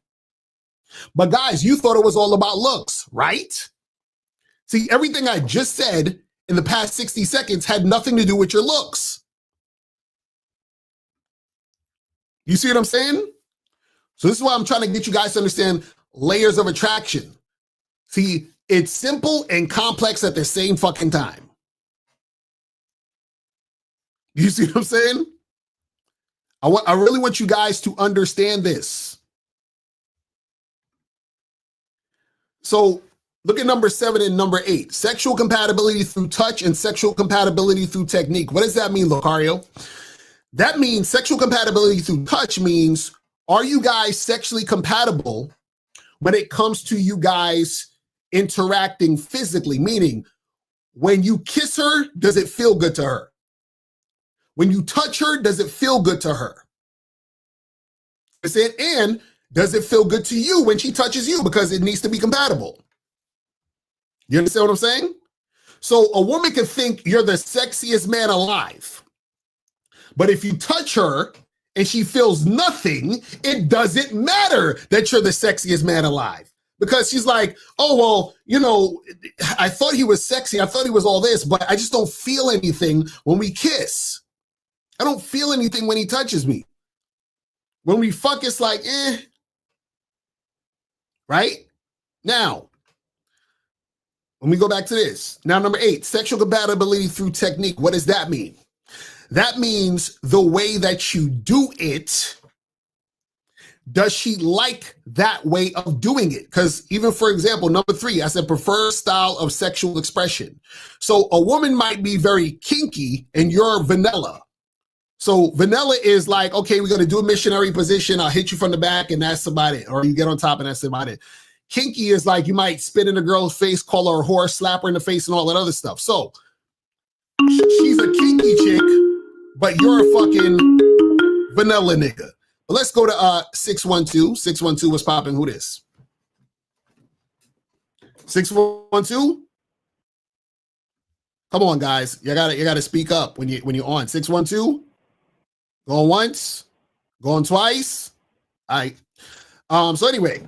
But guys, you thought it was all about looks, right? See, everything I just said in the past 60 seconds had nothing to do with your looks. You see what I'm saying? So this is why I'm trying to get you guys to understand layers of attraction. See, it's simple and complex at the same fucking time. You see what I'm saying? I really want you guys to understand this. So look at number 7 and number 8. Sexual compatibility through touch and sexual compatibility through technique. What does that mean, Locario? That means sexual compatibility through touch means, are you guys sexually compatible when it comes to you guys interacting physically? Meaning, when you kiss her, does it feel good to her? When you touch her, does it feel good to her? And does it feel good to you when she touches you? Because it needs to be compatible. You understand what I'm saying? So a woman can think you're the sexiest man alive. But if you touch her and she feels nothing, it doesn't matter that you're the sexiest man alive. Because she's like, oh, well, you know, I thought he was sexy. I thought he was all this, but I just don't feel anything when we kiss. I don't feel anything when he touches me. When we fuck, it's like, eh. Right? Now, when we go back to this. Now, number 8, sexual compatibility through technique. What does that mean? That means the way that you do it. Does she like that way of doing it? Because even, for example, number 3, I said preferred style of sexual expression. So a woman might be very kinky and you're vanilla. So vanilla is like, okay, we're going to do a missionary position. I'll hit you from the back and that's about it. Or you get on top and that's about it. Kinky is like you might spit in a girl's face, call her a whore, slap her in the face and all that other stuff. So she's a kinky chick, but you're a fucking vanilla nigga. But let's go to 612. 612, what's popping? Who this? 612? Come on, guys. You gotta speak up when you're on. 612? Going once, going twice. All right. So anyway,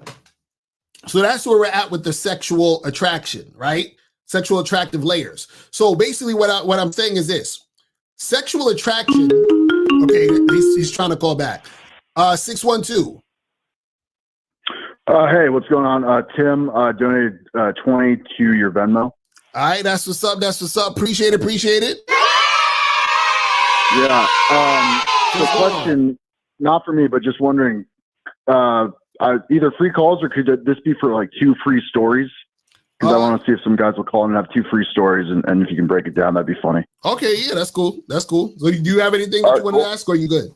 so that's where we're at with the sexual attraction, right? Sexual attractive layers. So basically what I'm saying is this. Sexual attraction, okay, he's trying to call back. 612. Hey, what's going on? Tim donated 20 to your Venmo. All right, that's what's up. That's what's up. Appreciate it. Yeah. The question, not for me, but just wondering, either free calls or could this be for like 2 free stories? Because I want to see if some guys will call and have 2 free stories, and if you can break it down, that'd be funny. Okay, yeah, that's cool. So do you have anything that you want to ask, or are you good?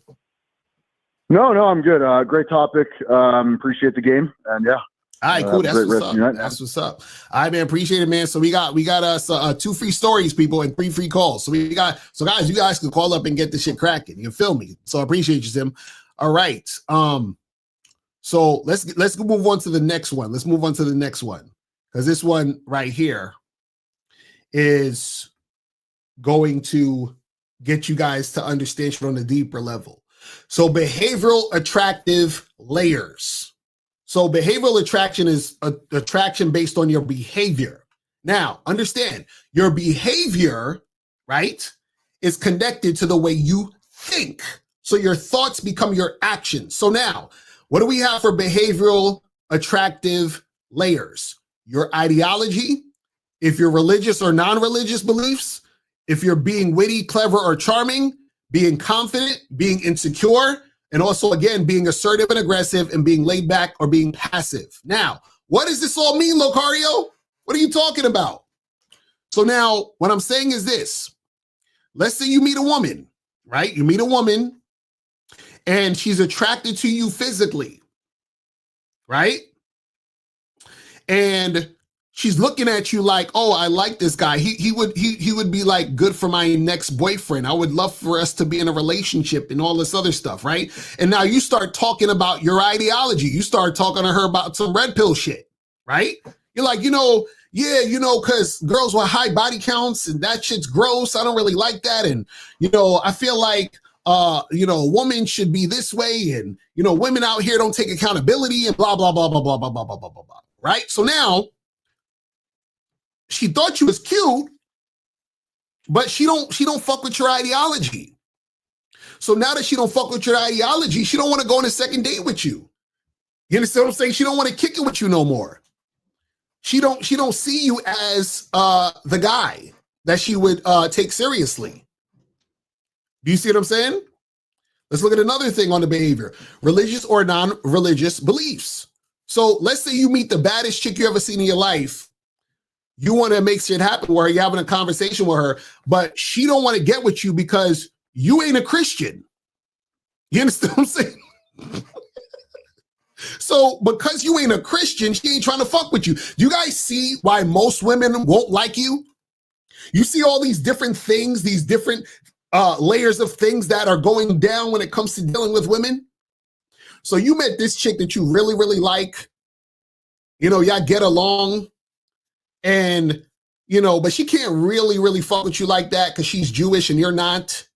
No, I'm good. Great topic. Appreciate the game, and yeah. All right, cool. That's what's up. That's what's up. All right, man. Appreciate it, man. So we got us 2 free stories, people, and 3 free calls. So guys, you guys can call up and get this shit cracking. You feel me? So I appreciate you, Tim. All right. So let's move on to the next one. Because this one right here is going to get you guys to understand it on a deeper level. So behavioral attractive layers. So behavioral attraction is attraction based on your behavior. Now, understand your behavior, right, is connected to the way you think. So your thoughts become your actions. So now, what do we have for behavioral attractive layers? Your ideology, if you're religious or non-religious beliefs, if you're being witty, clever, or charming, being confident, being insecure, and also, again, being assertive and aggressive, and being laid back or being passive. Now, what does this all mean, Locario? What are you talking about? So now, what I'm saying is this. Let's say you meet a woman, right? You meet a woman, and she's attracted to you physically, right? And she's looking at you like, oh, I like this guy. He would be like good for my next boyfriend. I would love for us to be in a relationship and all this other stuff, right? And now you start talking about your ideology. You start talking to her about some red pill shit, right? You're like, yeah, because girls with high body counts and that shit's gross. I don't really like that. And, I feel like, a woman should be this way. And, women out here don't take accountability and blah, blah, blah, blah, blah, blah, blah, blah, blah, blah, blah. Right? So now she thought you was cute, but she don't fuck with your ideology. So now that she don't fuck with your ideology, she don't want to go on a second date with you. You understand what I'm saying? She don't want to kick it with you no more. She don't see you as the guy that she would take seriously. Do you see what I'm saying? Let's look at another thing on the behavior. Religious or non-religious beliefs. So let's say you meet the baddest chick you ever seen in your life. You want to make shit happen where you're having a conversation with her, but she don't want to get with you because you ain't a Christian. You understand what I'm saying? So because you ain't a Christian, she ain't trying to fuck with you. You guys see why most women won't like you? You see all these different things, these different layers of things that are going down when it comes to dealing with women. So you met this chick that you really, really like. Y'all get along. And, but she can't really, really fuck with you like that because she's Jewish and you're not.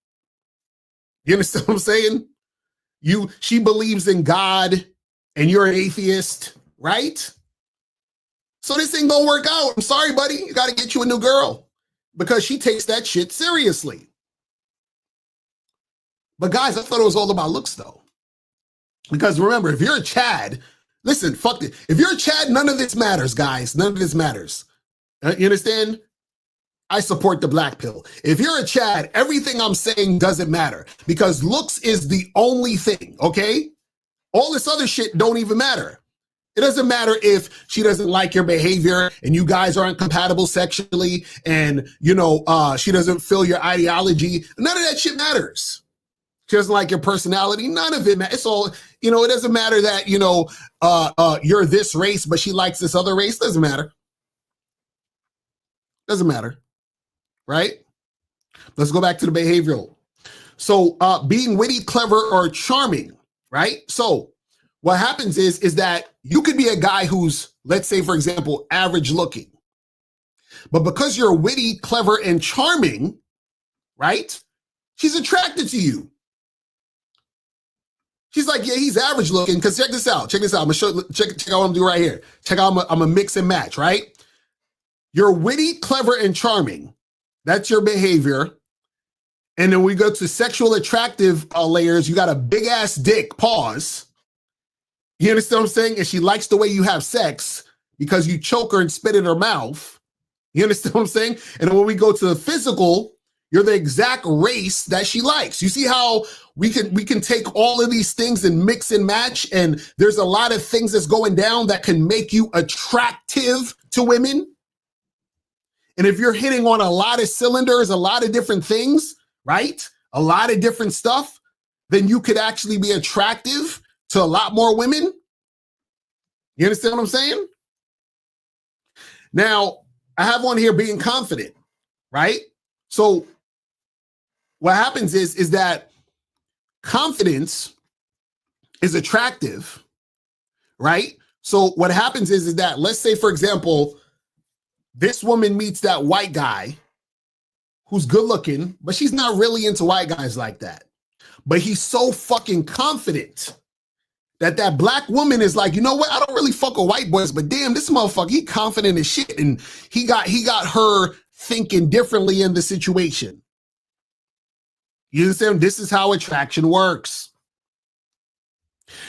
You understand what I'm saying? She believes in God and you're an atheist, right? So this ain't gonna work out. I'm sorry, buddy. You got to get you a new girl because she takes that shit seriously. But guys, I thought it was all about looks though. Because remember, if you're a Chad, listen, fuck it. If you're a Chad, none of this matters, guys. None of this matters. You understand? I support the black pill. If you're a Chad, everything I'm saying doesn't matter because looks is the only thing, okay? All this other shit don't even matter. It doesn't matter if she doesn't like your behavior and you guys aren't compatible sexually and, she doesn't feel your ideology. None of that shit matters. She doesn't like your personality. None of it matters. It's all, it doesn't matter that, you're this race, but she likes this other race. Doesn't matter. Doesn't matter, right? Let's go back to the behavioral. So being witty, clever, or charming, right? So what happens is that you could be a guy who's, let's say, for example, average looking. But because you're witty, clever, and charming, right? She's attracted to you. She's like, yeah, he's average looking. Because check this out. I'm going to show, check out what I'm doing right here. Check out, I'm a mix and match, right? You're witty, clever, and charming. That's your behavior. And then we go to sexual attractive layers. You got a big ass dick, pause. You understand what I'm saying? And she likes the way you have sex because you choke her and spit in her mouth. You understand what I'm saying? And then when we go to the physical, you're the exact race that she likes. You see how we can take all of these things and mix and match, and there's a lot of things that's going down that can make you attractive to women. And if you're hitting on a lot of cylinders, a lot of different things, right? A lot of different stuff, then you could actually be attractive to a lot more women. You understand what I'm saying? Now, I have one here, being confident, right? So what happens is that confidence is attractive, right? So what happens is that, let's say, for example, this woman meets that white guy who's good looking, but she's not really into white guys like that. But he's so fucking confident that that black woman is like, you know what? I don't really fuck with white boys, but damn, this motherfucker, he confident as shit. And he got her thinking differently in the situation. You understand? This is how attraction works.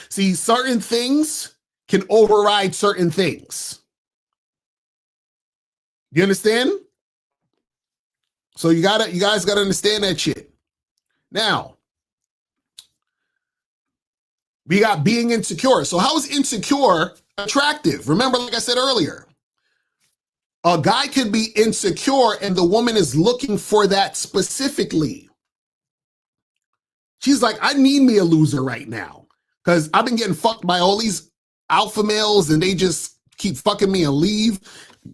See, certain things can override certain things. You understand? So you guys gotta understand that shit. Now, we got being insecure. So how is insecure attractive? Remember, like I said earlier, a guy could be insecure and the woman is looking for that specifically. She's like, I need me a loser right now because I've been getting fucked by all these alpha males and they just keep fucking me and leave.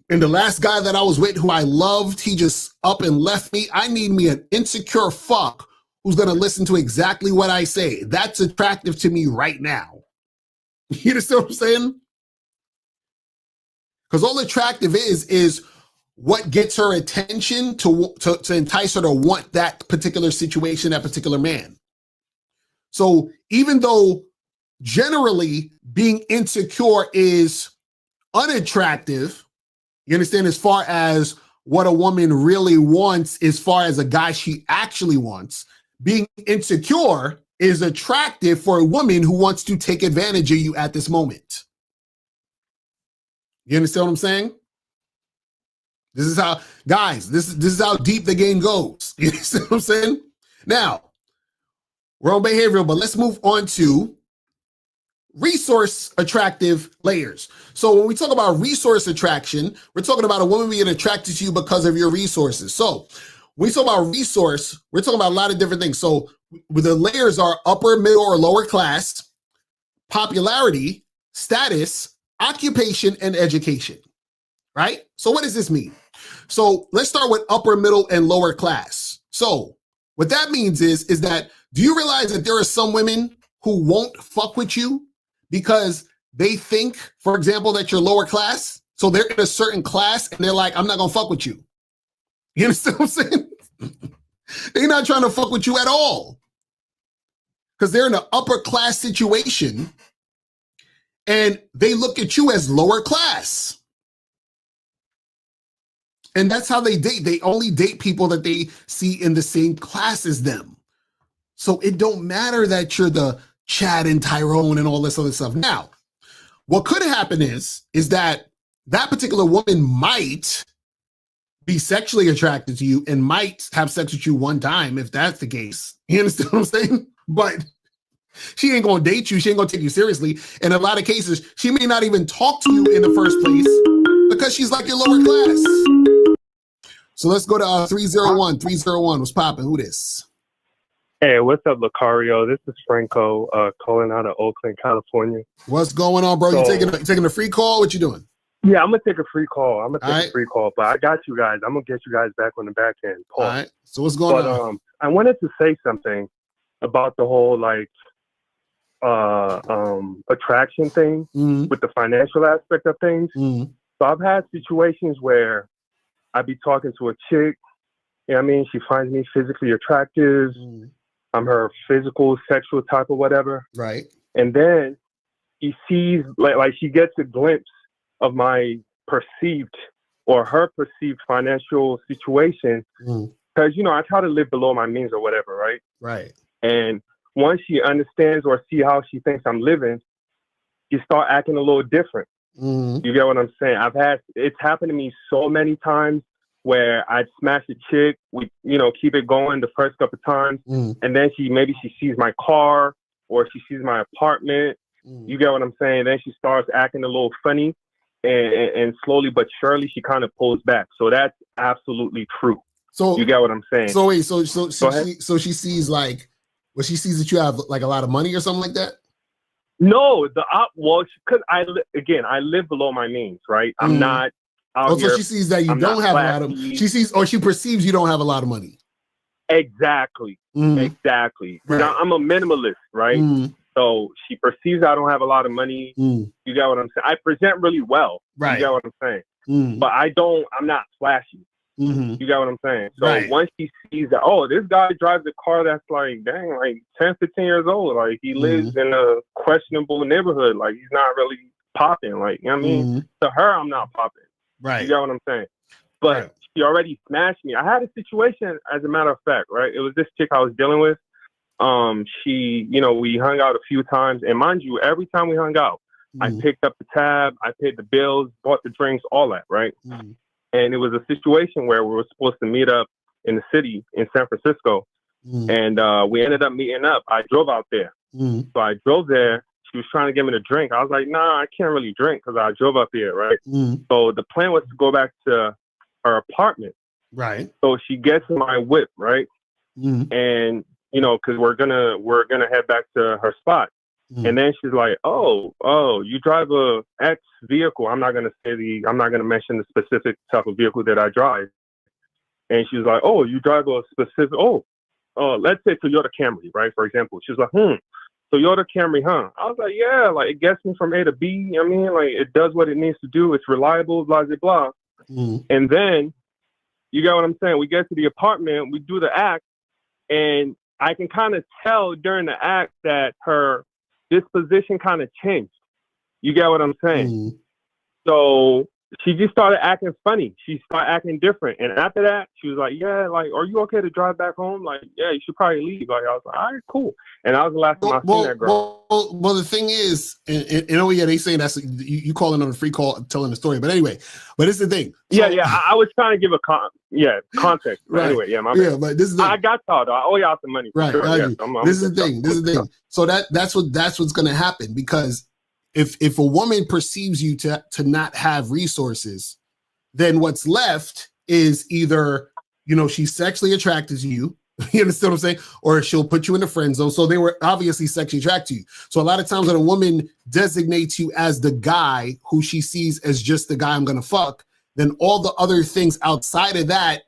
And the last guy that I was with who I loved, he just up and left me. I need me an insecure fuck who's going to listen to exactly what I say. That's attractive to me right now. You understand what I'm saying? Because all attractive is what gets her attention to entice her to want that particular situation, that particular man. So even though generally being insecure is unattractive, you understand, as far as what a woman really wants, as far as a guy she actually wants, being insecure is attractive for a woman who wants to take advantage of you at this moment. You understand what I'm saying? This is how, guys, this is how deep the game goes. You understand what I'm saying? Now, we're on behavioral, but let's move on to resource attractive layers. So when we talk about resource attraction, we're talking about a woman being attracted to you because of your resources. So when we talk about resource, we're talking about a lot of different things. So the layers are upper, middle, or lower class, popularity, status, occupation, and education, right? So what does this mean? So let's start with upper, middle, and lower class. So what that means is that, do you realize that there are some women who won't fuck with you because they think, for example, that you're lower class? So they're in a certain class and they're like, I'm not gonna fuck with you. You understand what I'm saying? They're not trying to fuck with you at all because they're in an upper class situation and they look at you as lower class. And that's how they date. They only date people that they see in the same class as them. So it don't matter that you're the Chad and Tyrone and all this other stuff. Now, what could happen is that particular woman might be sexually attracted to you and might have sex with you one time if that's the case. You understand what I'm saying? But she ain't gonna date you. She ain't gonna take you seriously. In a lot of cases, she may not even talk to you in the first place because she's like your lower class. So let's go to 301. 301, what's popping? Who this? Hey, what's up, Locario? This is Franco calling out of Oakland, California. What's going on, bro? You taking a free call? What you doing? Yeah, I'm going to take a free call. But I got you guys. I'm going to get you guys back on the back end. Pause. All right. So what's going on? I wanted to say something about the whole, attraction thing with the financial aspect of things. So I've had situations where I'd be talking to a chick, you know what I mean? She finds me physically attractive. I'm her physical, sexual type or whatever. Right. And then he sees, like she gets a glimpse of my perceived or her perceived financial situation. Because, I try to live below my means or whatever, right? Right. And once she understands or see how she thinks I'm living, you start acting a little different. You get what I'm saying? It's happened to me so many times where I'd smash a chick, we, keep it going the first couple of times, and then she sees my car or she sees my apartment. You get what I'm saying? Then she starts acting a little funny, and slowly but surely she kind of pulls back. So that's absolutely true. So you get what I'm saying? So wait, so she sees she sees that you have like a lot of money or something like that? No, because I live below my means, right? I'm not out here. So she sees that you don't have a lot of. She sees or she perceives you don't have a lot of money. Exactly. Exactly. Right. Now I'm a minimalist, right? So she perceives I don't have a lot of money. You get what I'm saying? I present really well. Right. You get what I'm saying? But I'm not flashy. You get what I'm saying? So once she sees that, this guy drives a car that's like 10, 15 years old. Like he lives in a questionable neighborhood. Like he's not really popping. You know what I mean? To her, I'm not popping. Right. You get what I'm saying? But she already smashed me. I had a situation, as a matter of fact, right? It was this chick I was dealing with. She, we hung out a few times. And mind you, every time we hung out, I picked up the tab, I paid the bills, bought the drinks, all that, right? And it was a situation where we were supposed to meet up in the city in San Francisco. And we ended up meeting up. I drove out there. So I drove there. She was trying to get me to drink. I was like, nah, I can't really drink because I drove up here, right? So the plan was to go back to her apartment. Right. So she gets in my whip, right? And, you know, because we're gonna head back to her spot. And then she's like, oh, you drive a X vehicle. I'm not gonna mention the specific type of vehicle that I drive. And she's like, oh, you drive a specific, let's say Toyota Camry, right? For example. She's like, Toyota Camry, huh? I was like, yeah, like it gets me from A to B. I mean, like it does what it needs to do. It's reliable, blah, blah, blah. And then, you get what I'm saying? We get to the apartment, we do the act, and I can kind of tell during the act that her disposition kind of changed. You get what I'm saying? So she just started acting funny. She started acting different. And after that, she was like, yeah, like, are you okay to drive back home? Like, yeah, you should probably leave. Like, I was like, all right, cool. And that was the last time I seen that girl. Well, the thing is, yeah, they saying that's you calling on a free call telling the story. But anyway, but it's the thing. So, I was trying to give a context. Right. Anyway, yeah, my yeah, bad. but this is I got y'all though. I owe y'all some money. Right. Sure. I Yes, agree. This is the thing. This is the thing. So that's what's going to happen, because if a woman perceives you to not have resources, then what's left is either, you know, she's sexually attracted to you. You understand what I'm saying? Or she'll put you in the friend zone. So they were obviously sexually attracted to you. So a lot of times when a woman designates you as the guy who she sees as just the guy I'm going to fuck, then all the other things outside of that,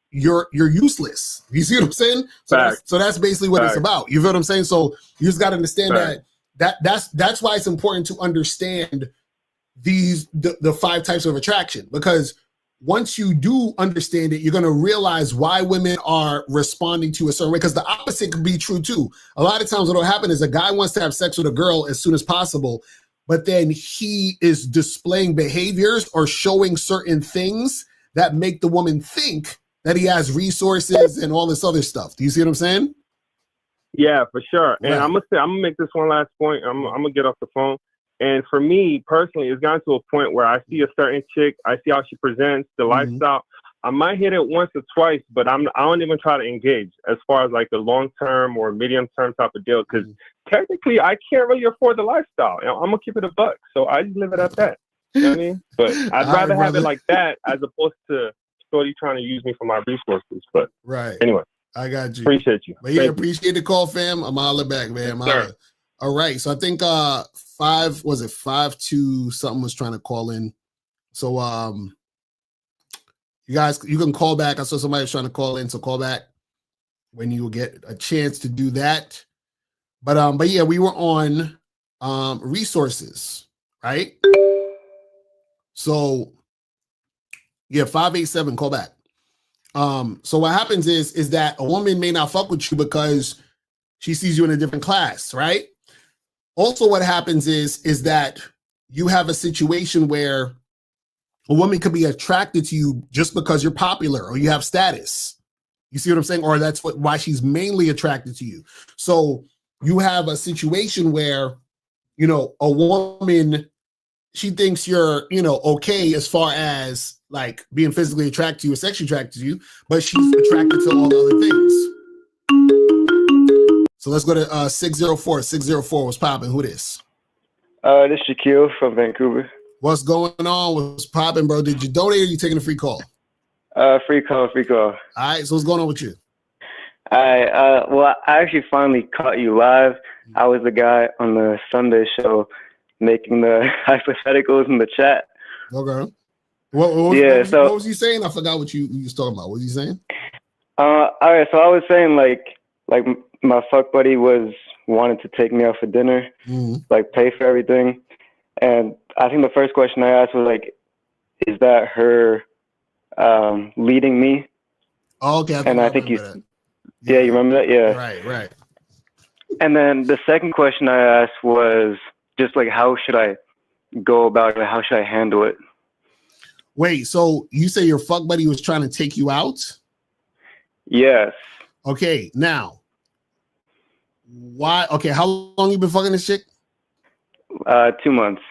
you're useless. You see what I'm saying? So that's basically what it's about. You feel what I'm saying? So you just got to understand that's why it's important to understand the 5 types of attraction, because once you do understand it, you're going to realize why women are responding to a certain way, because the opposite could be true too. A lot of times what will happen is a guy wants to have sex with a girl as soon as possible, but then he is displaying behaviors or showing certain things that make the woman think that he has resources and all this other stuff. Do you see what I'm saying? Yeah, for sure. And Right. I'm gonna make this one last point. I'm gonna get off the phone. And for me personally, it's gotten to a point where I see a certain chick, I see how she presents, the lifestyle. I might hit it once or twice, but I don't even try to engage as far as like the long term or medium term type of deal, because technically I can't really afford the lifestyle. You know, I'm gonna keep it a buck, so I just leave it at that. You know what I mean? But I'd All rather right, have it brother. like that as opposed to Shorty trying to use me for my resources. But Right. anyway, I got you. appreciate you. But yeah, Thank you. appreciate the call, fam. I'm holler back, man. I'm Yes, sir. holler. All right. So I think 5-2 something was trying to call in. So you guys, you can call back. I saw somebody was trying to call in, so call back when you will get a chance to do that. But yeah, we were on resources, right? So yeah, 587, call back. So what happens is that a woman may not fuck with you because she sees you in a different class, right? Also, what happens is that you have a situation where a woman could be attracted to you just because you're popular or you have status. You see what I'm saying? Or that's why she's mainly attracted to you. So you have a situation where, you know, a woman, she thinks you're, you know, okay as far as like being physically attracted to you or sexually attracted to you, but she's attracted to all the other things. So let's go to 604. 604 was popping. Who this? This is Shaquille from Vancouver. What's going on? What's popping, bro? Did you donate or you taking a free call? Free call. All right, so what's going on with you? Well, I actually finally caught you live. I was the guy on the Sunday show making the hypotheticals in the chat. Okay. What was he saying? I forgot what you was talking about. What was he saying? All right, so I was saying like my fuck buddy wanted to take me out for dinner, like pay for everything. And I think the first question I asked was like, is that her leading me? Oh, okay. I think you remember that? Yeah. Right. And then the second question I asked was just like, how should I go about it? How should I handle it? Wait, so you say your fuck buddy was trying to take you out? Yes. Okay, now, why? Okay, how long you been fucking this chick? 2 months.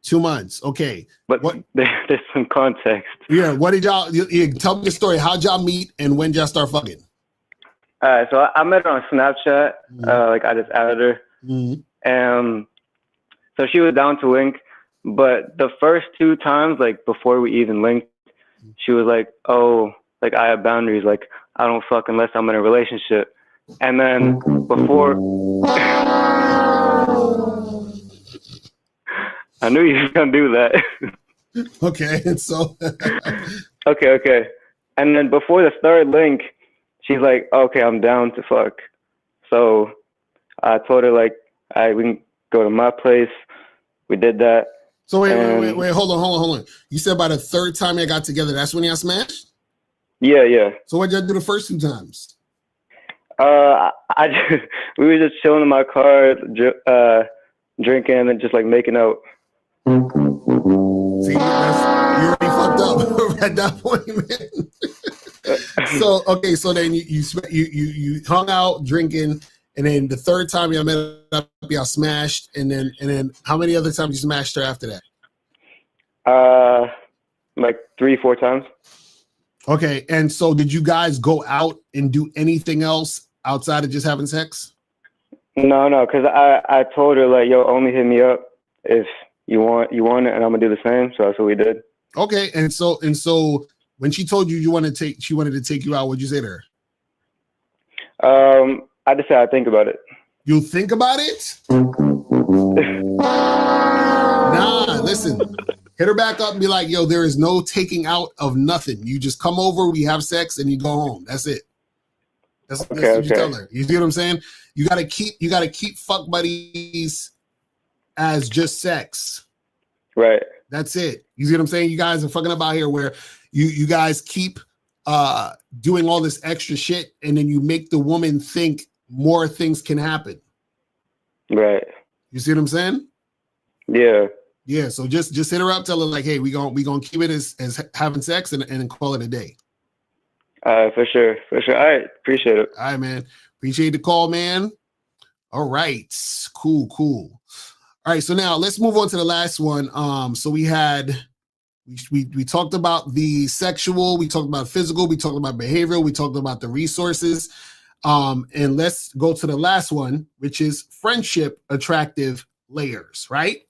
2 months. Okay. But there's some context. Yeah. What did y'all? Tell me the story. How'd y'all meet and when y'all start fucking? All right, so I met her on Snapchat. Like I just added her, and so she was down to link. But the first 2 times, like before we even linked, she was like, "Oh, like I have boundaries. Like I don't fuck unless I'm in a relationship." And then before, I knew you were gonna do that. Okay, and so okay. And then before the third link, she's like, "Okay, I'm down to fuck." So I told her like, "All right, we can go to my place." We did that. So wait, hold on. You said by the third time y'all got together, that's when y'all smashed? Yeah. So what'd y'all do the first 2 times? We were just chilling in my car, drinking and just like making out. See, you already fucked up at that point, man. So okay, so then you hung out drinking, and then the third time y'all met up, y'all smashed, and then how many other times you smashed her after that? Like 3-4 times. Okay, and so did you guys go out and do anything else outside of just having sex? No, because I told her like, "Yo, only hit me up if you want it, and I'm gonna do the same." So that's what we did. Okay, and so when she told you she wanted to take you out, what'd you say to her? I just said I think about it. You think about it? Nah, listen. Hit her back up and be like, "Yo, there is no taking out of nothing. You just come over, we have sex, and you go home. That's it." That's what you tell her. You see what I'm saying? You gotta keep fuck buddies as just sex. Right. That's it. You see what I'm saying? You guys are fucking up out here where you guys keep doing all this extra shit, and then you make the woman think more things can happen. Right. You see what I'm saying? Yeah. Yeah. So just hit her up, tell her like, "Hey, we gonna keep it as having sex and call it a day." For sure. All right, appreciate it. All right, man. Appreciate the call, man. All right, cool. All right, so now let's move on to the last one. So we talked about the sexual, we talked about physical, we talked about behavioral, we talked about the resources. And let's go to the last one, which is friendship attractive layers, right?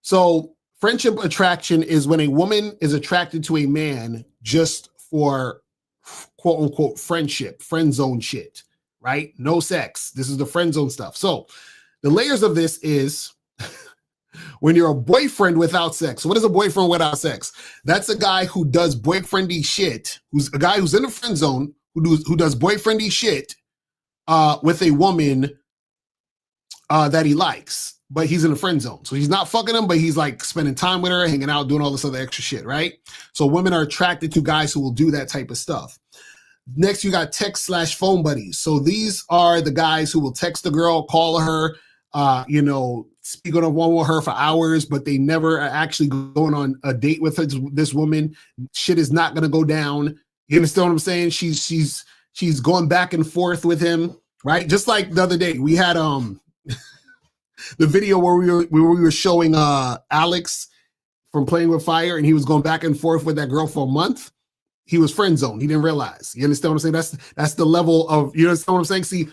So friendship attraction is when a woman is attracted to a man just for quote unquote friendship, friend zone shit, right? No sex. This is the friend zone stuff. So the layers of this is when you're a boyfriend without sex. So what is a boyfriend without sex? That's a guy who does boyfriendy shit, who's a guy who's in the friend zone, who does boyfriendy shit with a woman that he likes, but he's in the friend zone. So he's not fucking him, but he's like spending time with her, hanging out, doing all this other extra shit, right? So women are attracted to guys who will do that type of stuff. Next, you got text/phone buddies. So these are the guys who will text the girl, call her, speak on one with her for hours, but they never are actually going on a date with this woman. Shit is not going to go down. You understand what I'm saying? She's going back and forth with him, right? Just like the other day, we had the video where we were showing Alex from Playing with Fire, and he was going back and forth with that girl for a month. He was friend zoned. He didn't realize. You understand what I'm saying? That's the level of, you understand what I'm saying? See,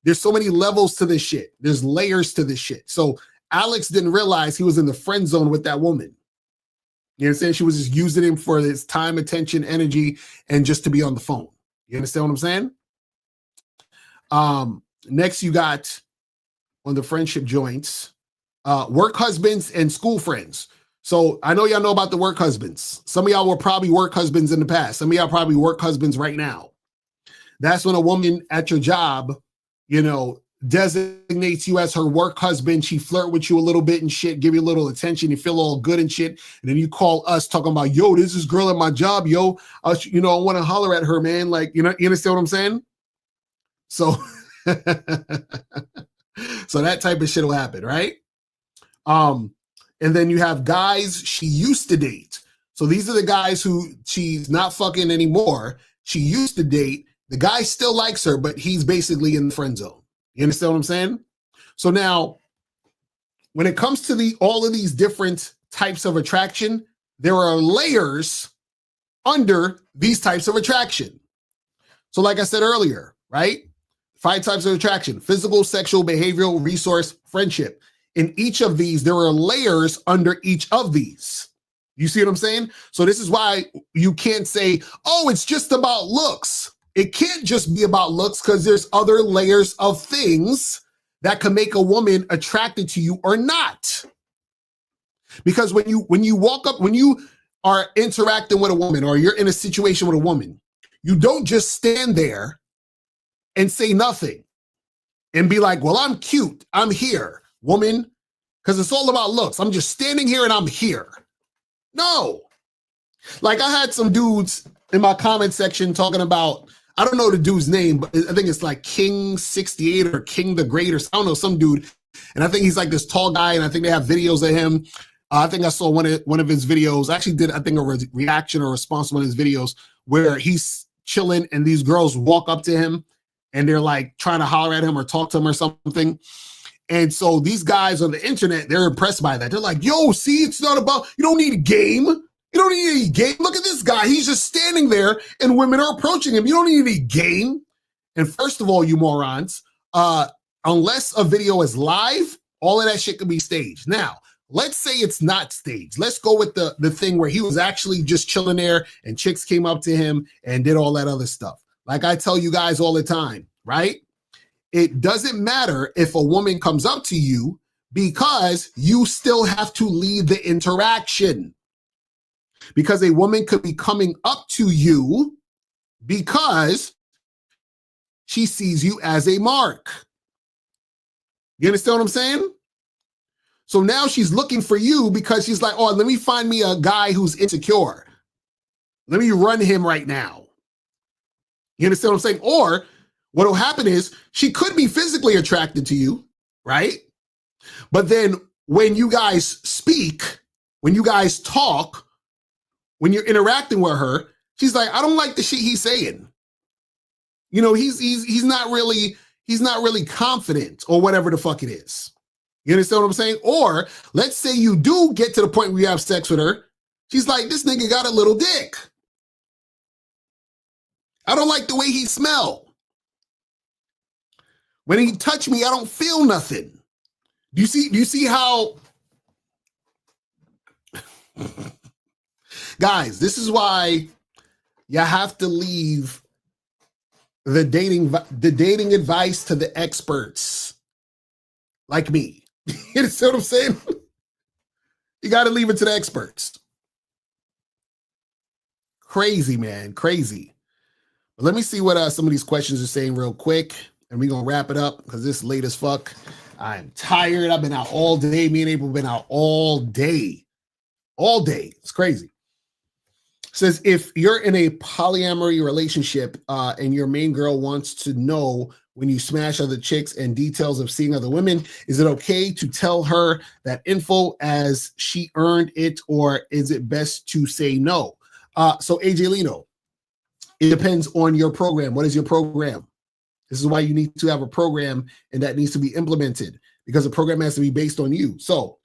there's so many levels to this shit. There's layers to this shit. So Alex didn't realize he was in the friend zone with that woman. You understand? She was just using him for his time, attention, energy, and just to be on the phone. You understand what I'm saying? Next, you got on the friendship joints, work husbands and school friends. So I know y'all know about the work husbands. Some of y'all were probably work husbands in the past. Some of y'all probably work husbands right now. That's when a woman at your job, designates you as her work husband. She flirt with you a little bit and shit, give you a little attention. You feel all good and shit. And then you call us talking about, "Yo, this is girl at my job. Yo, I want to holler at her, man." Like, you understand what I'm saying? So, so that type of shit will happen, right? And then you have guys she used to date. So these are the guys who she's not fucking anymore. She used to date. The guy still likes her, but he's basically in the friend zone. You understand what I'm saying? So now, when it comes to all of these different types of attraction, there are layers under these types of attraction. So like I said earlier, right? 5 types of attraction: physical, sexual, behavioral, resource, friendship. In each of these, there are layers under each of these. You see what I'm saying? So this is why you can't say, oh, it's just about looks. It can't just be about looks, because there's other layers of things that can make a woman attracted to you or not. Because when you walk up, when you are interacting with a woman, or you're in a situation with a woman, you don't just stand there and say nothing and be like, well, I'm cute, I'm here, woman, because it's all about looks. I'm just standing here and I'm here. No. Like, I had some dudes in my comment section talking about, I don't know the dude's name, but I think it's like King 68 or King the Great, or I don't know, some dude. And I think he's like this tall guy, and I think they have videos of him. I think I saw one of his videos. I actually did, I think, a reaction or response to one of his videos where he's chilling and these girls walk up to him and they're like trying to holler at him or talk to him or something. And so these guys on the internet, they're impressed by that. They're like, yo, see, it's not about, you don't need a game. You don't need any game. Look at this guy. He's just standing there and women are approaching him. You don't need any game. And first of all, you morons, unless a video is live, all of that shit can be staged. Now, let's say it's not staged. Let's go with the thing where he was actually just chilling there and chicks came up to him and did all that other stuff. Like I tell you guys all the time, right? It doesn't matter if a woman comes up to you, because you still have to lead the interaction. Because a woman could be coming up to you because she sees you as a mark. You understand what I'm saying? So now she's looking for you because she's like, oh, let me find me a guy who's insecure. Let me run him right now. You understand what I'm saying? Or what will happen is she could be physically attracted to you, right? But then when you guys speak, when you guys talk, when you're interacting with her, she's like, I don't like the shit he's saying. You know, he's not really confident, or whatever the fuck it is. You understand what I'm saying? Or let's say you do get to the point where you have sex with her. She's like, this nigga got a little dick. I don't like the way he smell. When he touch me, I don't feel nothing. Do you see how? Guys, this is why you have to leave the dating advice to the experts like me. You see what I'm saying? You got to leave it to the experts. Crazy, man. Crazy. But let me see what some of these questions are saying real quick, and we're going to wrap it up because this is late as fuck. I'm tired. I've been out all day. Me and April have been out all day. All day. It's crazy. It says, if you're in a polyamory relationship and your main girl wants to know when you smash other chicks and details of seeing other women, is it okay to tell her that info as she earned it, or is it best to say no? So AJ Lino, it depends on your program. What is your program? This is why you need to have a program, and that needs to be implemented, because the program has to be based on you. So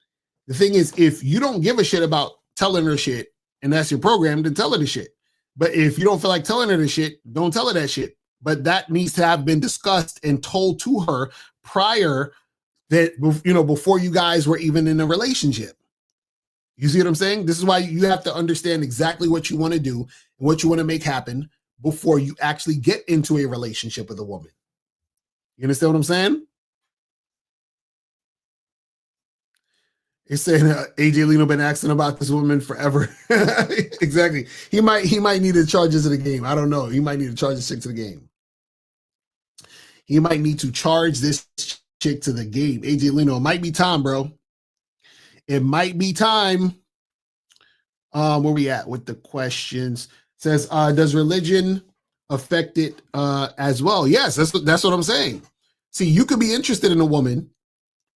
the thing is, if you don't give a shit about telling her shit and that's your program, then tell her the shit. But if you don't feel like telling her the shit, don't tell her that shit. But that needs to have been discussed and told to her prior, that, you know, before you guys were even in a relationship. You see what I'm saying? This is why you have to understand exactly what you want to do and what you want to make happen before you actually get into a relationship with a woman. You understand what I'm saying? He said AJ Lino been asking about this woman forever. Exactly. He might need to charge us to the game. I don't know. He might need to charge this chick to the game. He might need to charge this chick to the game. AJ Lino, it might be time, bro. It might be time. Where we at with the questions? It says, does religion affect it as well? Yes, that's what I'm saying. See, you could be interested in a woman,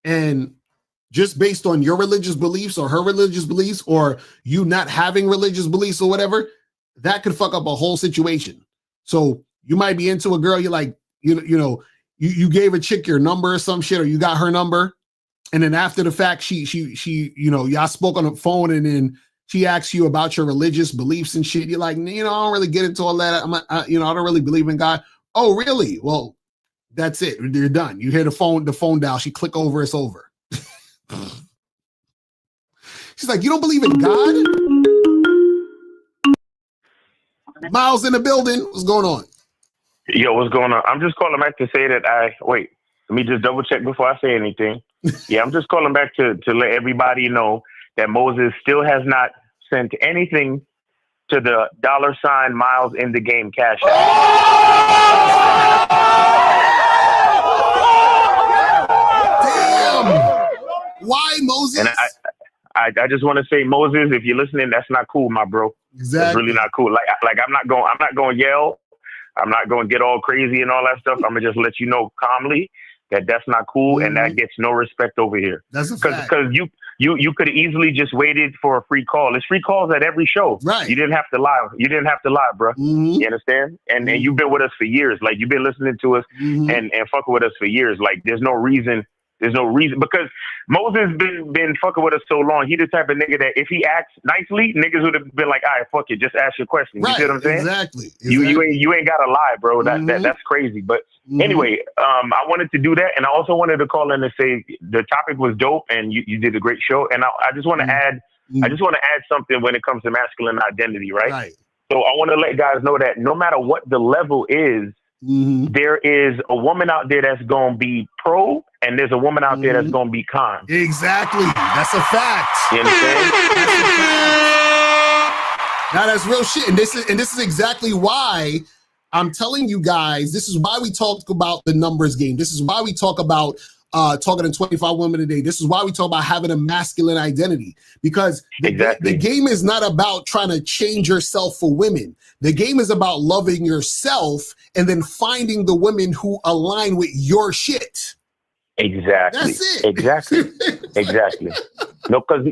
and just based on your religious beliefs or her religious beliefs, or you not having religious beliefs or whatever, that could fuck up a whole situation. So you might be into a girl, you're like, you gave a chick your number or some shit, or you got her number, and then after the fact, she, you know, y'all spoke on the phone, and then she asks you about your religious beliefs and shit. You're like, you know, I don't really get into all that. You know, I don't really believe in God. Oh, really? Well, that's it. You're done. You hear the phone dial. She click over. It's over. She's like, you don't believe in God? Miles in the building. What's going on? Yo, what's going on? I'm just calling back to say that wait, let me just double check before I say anything. Yeah, I'm just calling back to let everybody know that Moses still has not sent anything to the $ Miles in the game cash app. Damn. Why, Moses? And I just want to say, Moses, if you're listening, that's not cool, my bro. Exactly. That's really not cool. Like I'm not going to yell. I'm not going to get all crazy and all that stuff. I'm going to just let you know calmly that that's not cool, and that gets no respect over here. That's a fact. Because you could have easily just waited for a free call. It's free calls at every show. Right. You didn't have to lie. You didn't have to lie, bro. You understand? And you've been with us for years. Like, you've been listening to us and fucking with us for years. Like, there's no reason because Moses been fucking with us so long. He the type of nigga that if he acts nicely, niggas would have been like, all right, fuck it, just ask your question. You see what I'm saying? Exactly. You ain't gotta lie, bro. That's crazy. But anyway, I wanted to do that, and I also wanted to call in and say the topic was dope, and you did a great show. And I just want to add, I just want to add something when it comes to masculine identity, right? So I want to let guys know that no matter what the level is, there is a woman out there that's gonna be pro, and there's a woman out there that's gonna be con. Exactly. That's a fact. You understand? Now that's real shit. And this is exactly why I'm telling you guys, this is why we talk about the numbers game. This is why we talk about talking to 25 women a day. This is why we talk about having a masculine identity, because the game is not about trying to change yourself for women. The game is about loving yourself and then finding the women who align with your shit. Exactly. That's it. Exactly. No, because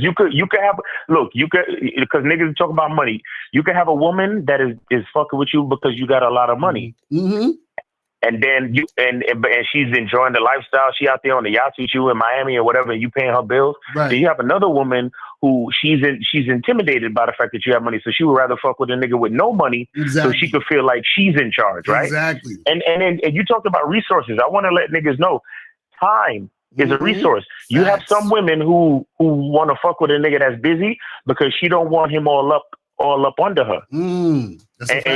you could have, look, because niggas talk about money. You can have a woman that is fucking with you because you got a lot of money. And then and she's enjoying the lifestyle. She out there on the yachts with you in Miami or whatever, and you paying her bills. Right. Then you have another woman who she's intimidated by the fact that you have money, so she would rather fuck with a nigga with no money, so she could feel like she's in charge, right? Exactly. And you talked about resources. I want to let niggas know, time is a resource. You have some women who want to fuck with a nigga that's busy because she don't want him all up under her. And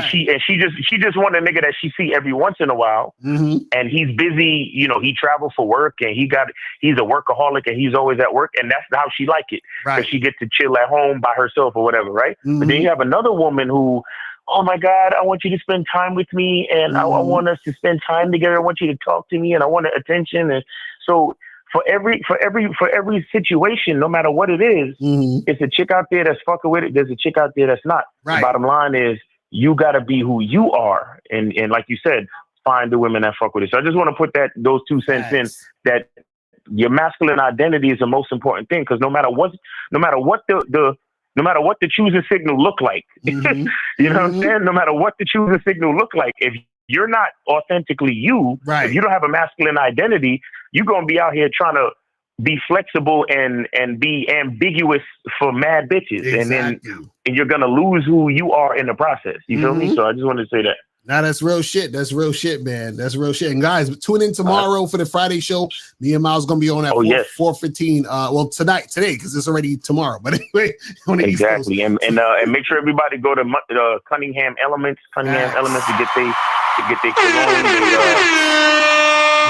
she just want a nigga that she see every once in a while, and he's busy. You know, he traveled for work, and he's a workaholic, and he's always at work, and that's how she like it. Right. She gets to chill at home by herself or whatever, right? But then you have another woman who, oh my God, I want you to spend time with me, and I want us to spend time together. I want you to talk to me, and I want attention. And so for every situation, no matter what it is, it's a chick out there that's fucking with it. There's a chick out there that's not. Right. The bottom line is you got to be who you are, and like you said, find the women that fuck with it. So I just want to put those 2 cents in, that your masculine identity is the most important thing, because no matter what the choosing signal look like, you know what I'm saying? No matter what the choosing signal look like, if you're not authentically you, if you don't have a masculine identity, you're going to be out here trying to be flexible and be ambiguous for mad bitches. And then you're going to lose who you are in the process. You feel me? So I just wanted to say that. Now that's real shit. That's real shit, man. That's real shit. And guys, tune in tomorrow for the Friday show. Me and Miles gonna be on at 4:15. Well, today, because it's already tomorrow. But anyway, on the East Coast. And make sure everybody go to Cunningham Elements to get their cologne.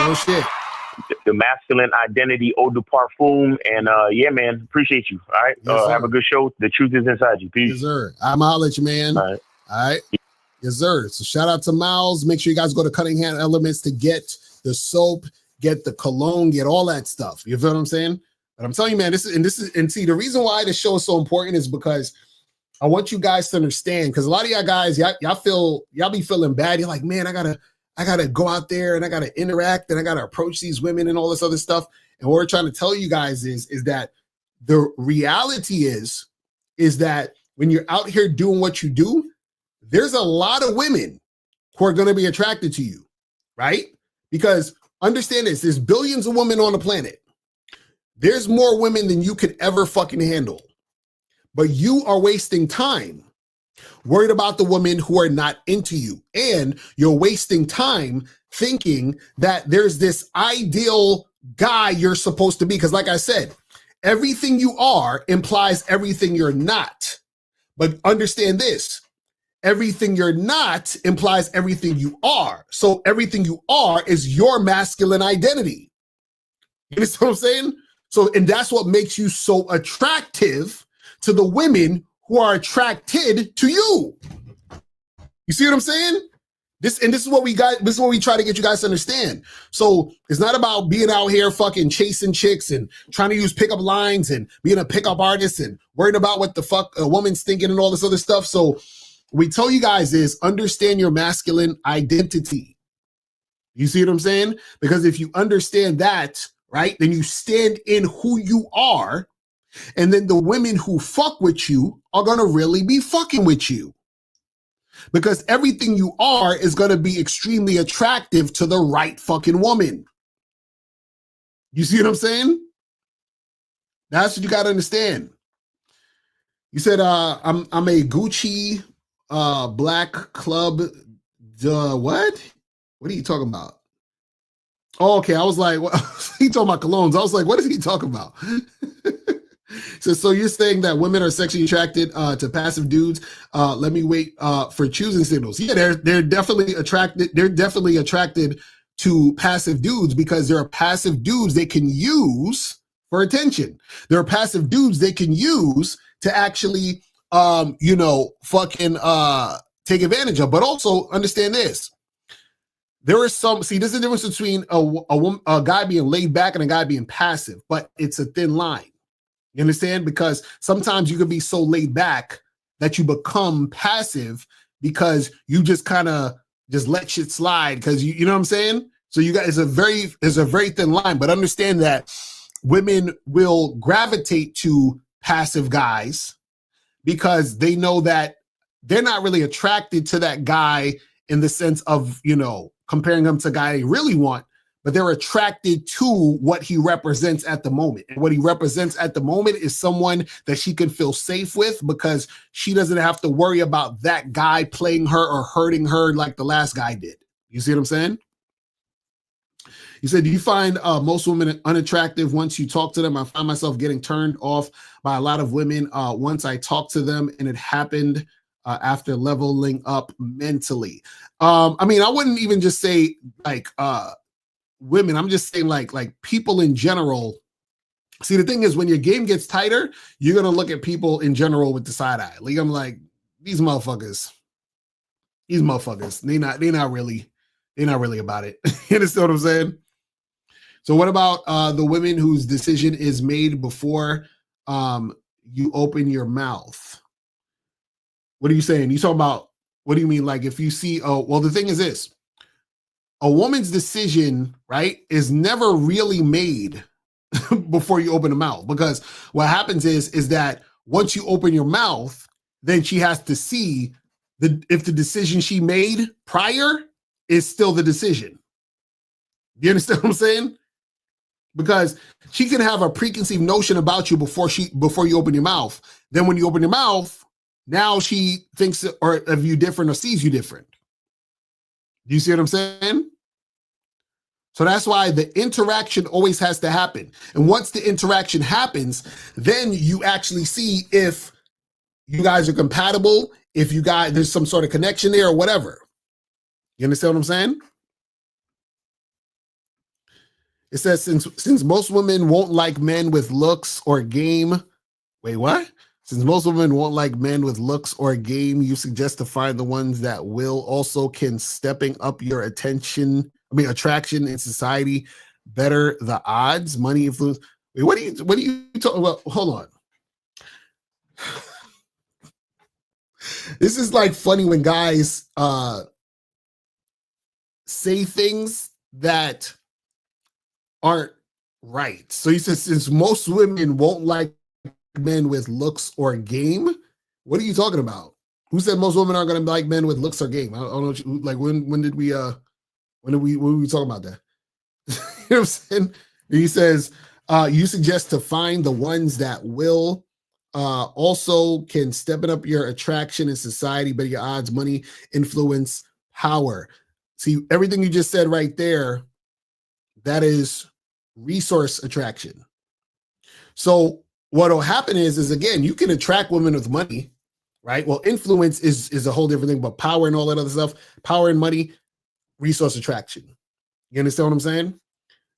Real shit. The masculine identity eau de parfum. And yeah, man, appreciate you. All right. Yes, have a good show. The truth is inside you. Peace. Yes, sir. I'm holler at you, man. All right. Yes, sir. So shout out to Miles. Make sure you guys go to Cunningham Elements to get the soap, get the cologne, get all that stuff. You feel what I'm saying? But I'm telling you, man, this is see, the reason why this show is so important is because I want you guys to understand, because a lot of y'all guys, y'all be feeling bad. You're like, man, I gotta go out there and I gotta interact and I gotta approach these women and all this other stuff. And what we're trying to tell you guys is that the reality is that when you're out here doing what you do, there's a lot of women who are going to be attracted to you, right? Because understand this, there's billions of women on the planet. There's more women than you could ever fucking handle. But you are wasting time worried about the women who are not into you. And you're wasting time thinking that there's this ideal guy you're supposed to be. Because like I said, everything you are implies everything you're not. But understand this. Everything you're not implies everything you are. So everything you are is your masculine identity. You understand what I'm saying? So, and that's what makes you so attractive to the women who are attracted to you. You see what I'm saying? This is what we got. This is what we try to get you guys to understand. So it's not about being out here fucking chasing chicks and trying to use pickup lines and being a pickup artist and worrying about what the fuck a woman's thinking and all this other stuff. So we tell you guys is understand your masculine identity. You see what I'm saying? Because if you understand that, right, then you stand in who you are, and then the women who fuck with you are going to really be fucking with you. Because everything you are is going to be extremely attractive to the right fucking woman. You see what I'm saying? That's what you got to understand. You said, I'm a Gucci black club. What? What are you talking about? Oh, okay. I was like, what? He talking about colognes. I was like, what is he talking about? So you're saying that women are sexually attracted to passive dudes? Let me wait for choosing signals. Yeah, they're definitely attracted. They're definitely attracted to passive dudes because there are passive dudes they can use for attention. There are passive dudes they can use to actually, fucking take advantage of. But also understand this. There is there's a difference between a guy being laid back and a guy being passive, but it's a thin line. You understand? Because sometimes you can be so laid back that you become passive because you just kind of just let shit slide because you know what I'm saying? So you guys, it's a very thin line, but understand that women will gravitate to passive guys because they know that they're not really attracted to that guy in the sense of, comparing them to a guy they really want, but they're attracted to what he represents at the moment. And what he represents at the moment is someone that she can feel safe with because she doesn't have to worry about that guy playing her or hurting her like the last guy did. You see what I'm saying? You said, do you find most women unattractive once you talk to them? I find myself getting turned off by a lot of women once I talk to them, and it happened after leveling up mentally. I wouldn't even just say like women. I'm just saying like people in general. See, the thing is, when your game gets tighter, you're gonna look at people in general with the side eye. Like I'm like, these motherfuckers. They're not really about it. You understand what I'm saying? So what about the women whose decision is made before you open your mouth? What are you saying? You talking about, what do you mean? Like if you see, the thing is this, a woman's decision, right, is never really made before you open the mouth, because what happens is that once you open your mouth, then she has to see if the decision she made prior is still the decision. You understand what I'm saying? Because she can have a preconceived notion about you before you open your mouth. Then when you open your mouth, now she thinks of you different or sees you different. Do you see what I'm saying? So that's why the interaction always has to happen. And once the interaction happens, then you actually see if you guys are compatible, if there's some sort of connection there or whatever. You understand what I'm saying? It says, since most women won't like men with looks or game. Wait, what? Since most women won't like men with looks or game, you suggest to find the ones that will also can stepping up your attraction in society better the odds, money, influence. Wait, what are you talking about? Hold on. This is like funny when guys say things that aren't right. So he says, since most women won't like men with looks or game, what are you talking about? Who said most women aren't going to like men with looks or game? I don't know. Like when did we talking about that? You know what I'm saying? He says, You suggest to find the ones that will also can step it up your attraction in society, better your odds, money, influence, power. See, everything you just said right there, that is resource attraction. So what'll happen is again, you can attract women with money, right? Well, influence is a whole different thing, but power and all that other stuff, power and money, resource attraction. You understand what I'm saying?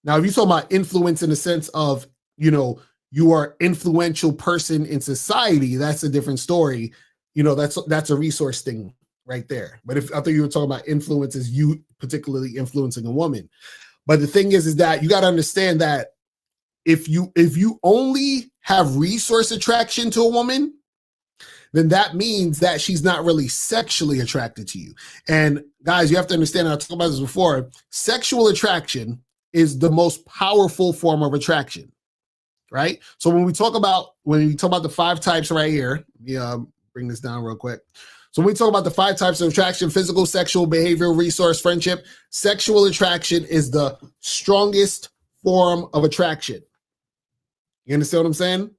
Now, if you talk about influence in the sense of, you are influential person in society, that's a different story. That's a resource thing right there. But if I thought you were talking about influence as you particularly influencing a woman. But the thing is that you got to understand that if you only have resource attraction to a woman, then that means that she's not really sexually attracted to you. And guys, you have to understand, I talked about this before, sexual attraction is the most powerful form of attraction, right? So when we talk about the 5 types right here, bring this down real quick. So when we talk about the 5 types of attraction, physical, sexual, behavioral, resource, friendship, sexual attraction is the strongest form of attraction. You understand what I'm saying?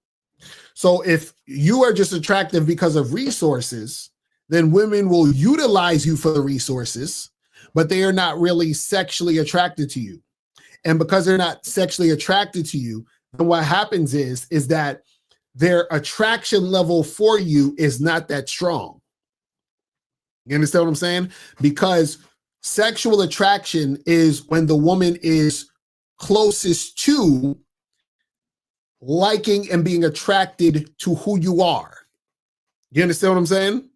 So if you are just attractive because of resources, then women will utilize you for the resources, but they are not really sexually attracted to you. And because they're not sexually attracted to you, then what happens is that their attraction level for you is not that strong. You understand what I'm saying? Because sexual attraction is when the woman is closest to liking and being attracted to who you are. You understand what I'm saying?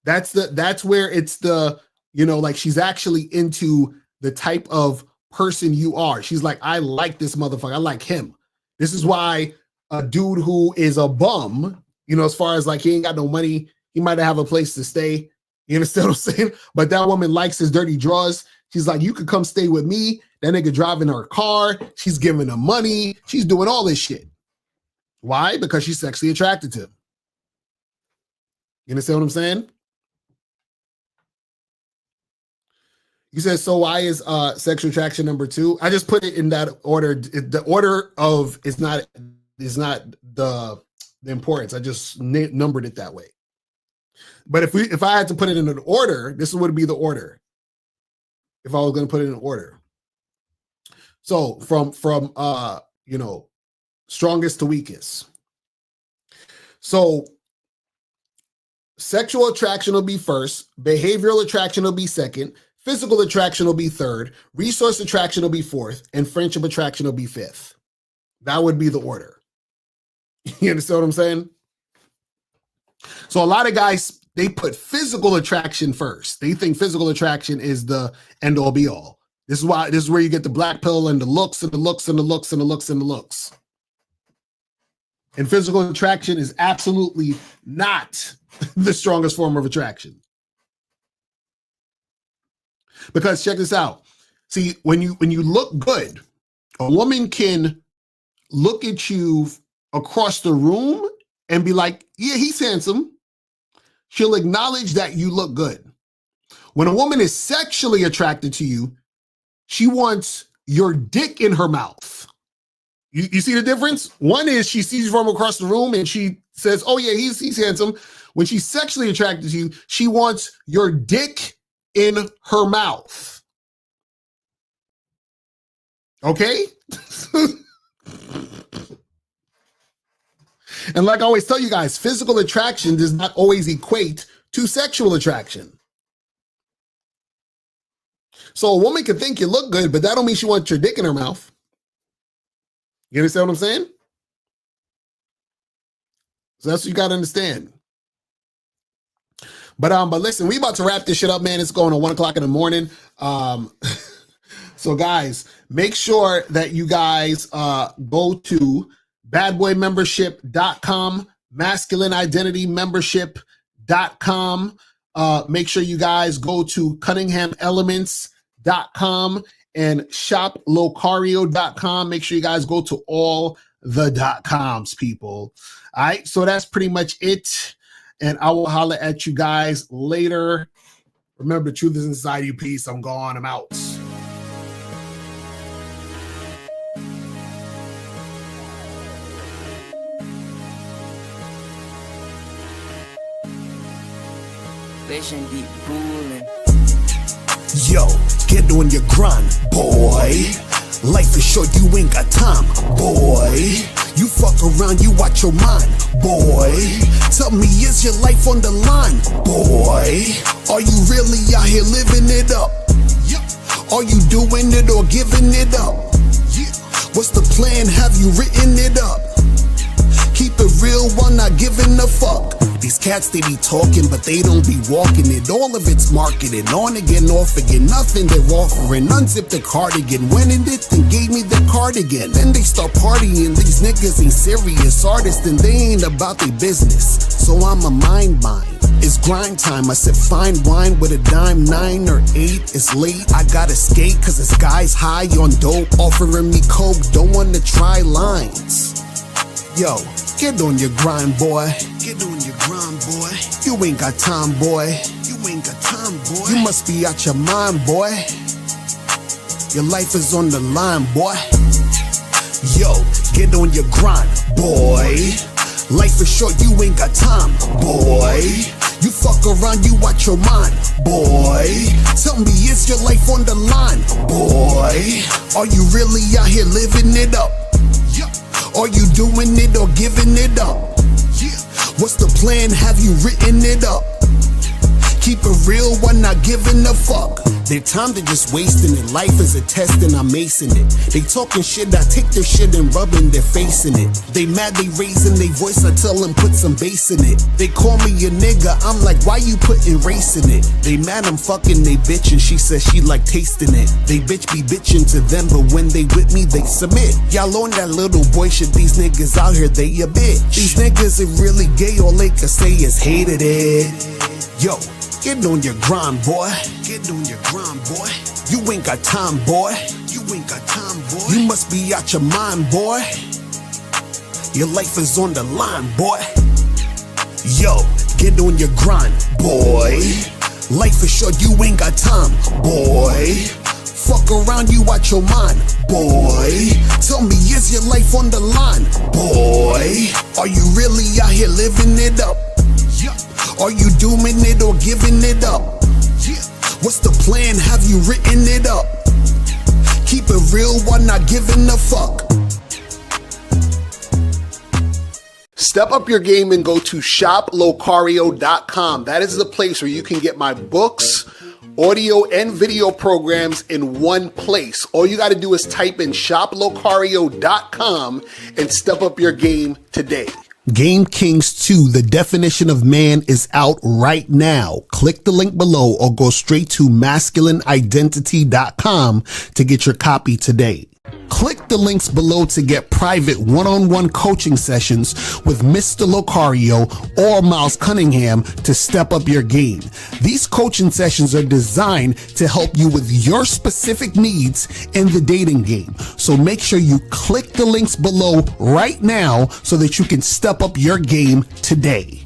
That's where it's the, like she's actually into the type of person you are. She's like, I like this motherfucker. I like him. This is why a dude who is a bum, as far as like he ain't got no money, he might have a place to stay. You understand what I'm saying? But that woman likes his dirty drawers. She's like, you could come stay with me. That nigga driving her car. She's giving him money. She's doing all this shit. Why? Because she's sexually attracted to him. You understand what I'm saying? You said, so why is sexual attraction number 2? I just put it in that order. The order of is not the importance. I just numbered it that way. But if I had to put it in an order, this would be the order. If I was going to put it in order. So from strongest to weakest. So sexual attraction will be first, behavioral attraction will be second, physical attraction will be third, resource attraction will be fourth, and friendship attraction will be fifth. That would be the order. You understand what I'm saying? So a lot of guys, they put physical attraction first. They think physical attraction is the end all be all. This is where you get the black pill and the looks and the looks and the looks and the looks and the looks. And physical attraction is absolutely not the strongest form of attraction. Because check this out. See, when you look good, a woman can look at you across the room and be like, yeah, he's handsome. She'll acknowledge that you look good. When a woman is sexually attracted to you, she wants your dick in her mouth. You see the difference? One is she sees you from across the room and she says, oh yeah, he's handsome. When she's sexually attracted to you, she wants your dick in her mouth. Okay? And like I always tell you guys, physical attraction does not always equate to sexual attraction. So a woman can think you look good, but that don't mean she wants your dick in her mouth. You understand what I'm saying? So that's what you got to understand. But listen, we about to wrap this shit up, man. It's going on 1 o'clock in the morning. So guys, make sure that you guys go to badboymembership.com, masculineidentitymembership.com. Make sure you guys go to cunninghamelements.com and shop locario.com. Make sure you guys go to all the .coms, people. All right, so that's pretty much it. And I will holler at you guys later. Remember, the truth is inside you. Peace. I'm gone. I'm out. Fishing deep pooling. Yo, get on your grind, boy. Life is short, you ain't got time, boy. You fuck around, you watch your mind, boy. Tell me, is your life on the line, boy? Are you really out here living it up? Are you doing it or giving it up? What's the plan? Have you written it up? Keep it real while not giving a fuck. These cats, they be talking, but they don't be walking it. All of it's marketed, on again, off again. Nothing they're offering, unzip the cardigan. Went in it and gave me the cardigan. Then they start partying, these niggas ain't serious artists, and they ain't about their business. So I'm a mind. It's grind time, I said fine wine with a dime, 9 or 8, it's late. I gotta skate cause this guy's high on dope, offering me coke, don't wanna try lines. Yo, get on your grind, boy. Get on your grind, boy. You ain't got time, boy. You ain't got time, boy. You must be out your mind, boy. Your life is on the line, boy. Yo, get on your grind, boy. Life is short, you ain't got time, boy. You fuck around, you watch your mind, boy. Tell me, is your life on the line, boy? Are you really out here living it up? Are you doing it or giving it up? What's the plan? Have you written it up? Keep it real while not giving a fuck. Their time they're just wasting it. Life is a test and I'm acing it. They talking shit, I take their shit and rubbing their face in it. They mad, they raising their voice, I tell them put some bass in it. They call me a nigga, I'm like, why you putting race in it? They mad I'm fucking they bitch and she says she like tasting it. They bitch be bitching to them, but when they with me, they submit. Y'all on that little boy shit, these niggas out here, they a bitch. These niggas are really gay, all they can say is hated it. Yo, get on your grind, boy. Get on your grind, boy. You ain't got time, boy. You ain't got time, boy. You must be out your mind, boy. Your life is on the line, boy. Yo, get on your grind, boy. Life is short, you ain't got time, boy. Fuck around, you out your mind, boy. Tell me, is your life on the line, boy? Are you really out here living it up? Are you doing it or giving it up? What's the plan? Have you written it up? Keep it real while not giving a fuck. Step up your game and go to shoplocario.com. That is the place where you can get my books, audio, and video programs in one place. All you got to do is type in shoplocario.com and step up your game today. Game Kings 2, The Definition of Man, is out right now. Click the link below or go straight to masculineidentity.com to get your copy today. Click the links below to get private one-on-one coaching sessions with Mr. Locario or Miles Cunningham to step up your game. These coaching sessions are designed to help you with your specific needs in the dating game. So make sure you click the links below right now so that you can step up your game today.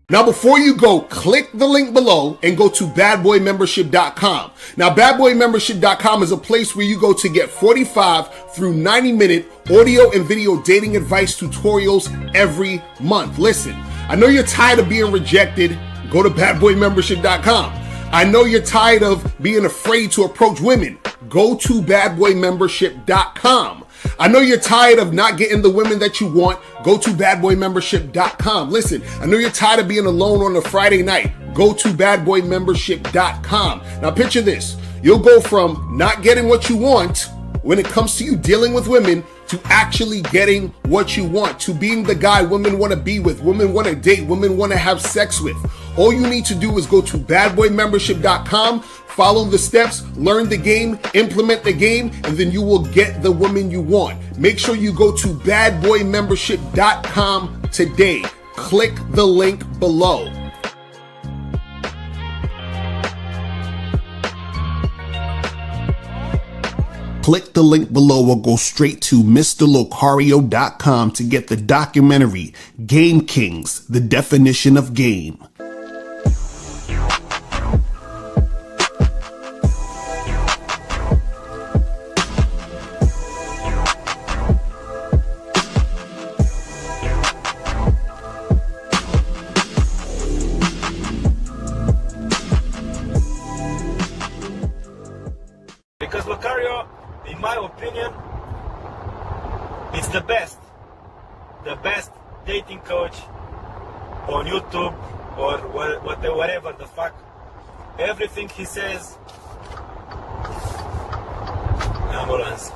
Now, before you go, click the link below and go to badboymembership.com. Now, badboymembership.com is a place where you go to get 45 through 90-minute audio and video dating advice tutorials every month. Listen, I know you're tired of being rejected. Go to badboymembership.com. I know you're tired of being afraid to approach women. Go to badboymembership.com. I know you're tired of not getting the women that you want. Go to badboymembership.com. Listen, I know you're tired of being alone on a Friday night. Go to badboymembership.com. Now picture this. You'll go from not getting what you want when it comes to you dealing with women to actually getting what you want, to being the guy women want to be with, women want to date, women want to have sex with. All you need to do is go to badboymembership.com, follow the steps, learn the game, implement the game, and then you will get the woman you want. Make sure you go to badboymembership.com today. Click the link below. Click the link below or go straight to MrLocario.com to get the documentary Game Kings, The Definition of Game. Because Locario, in my opinion, it's the best dating coach on YouTube or whatever the fuck. Everything he says, ambulance.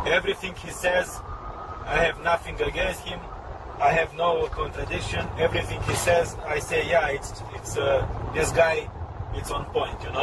Everything he says, I have nothing against him. I have no contradiction. Everything he says, I say, yeah, it's this guy, it's on point, you know.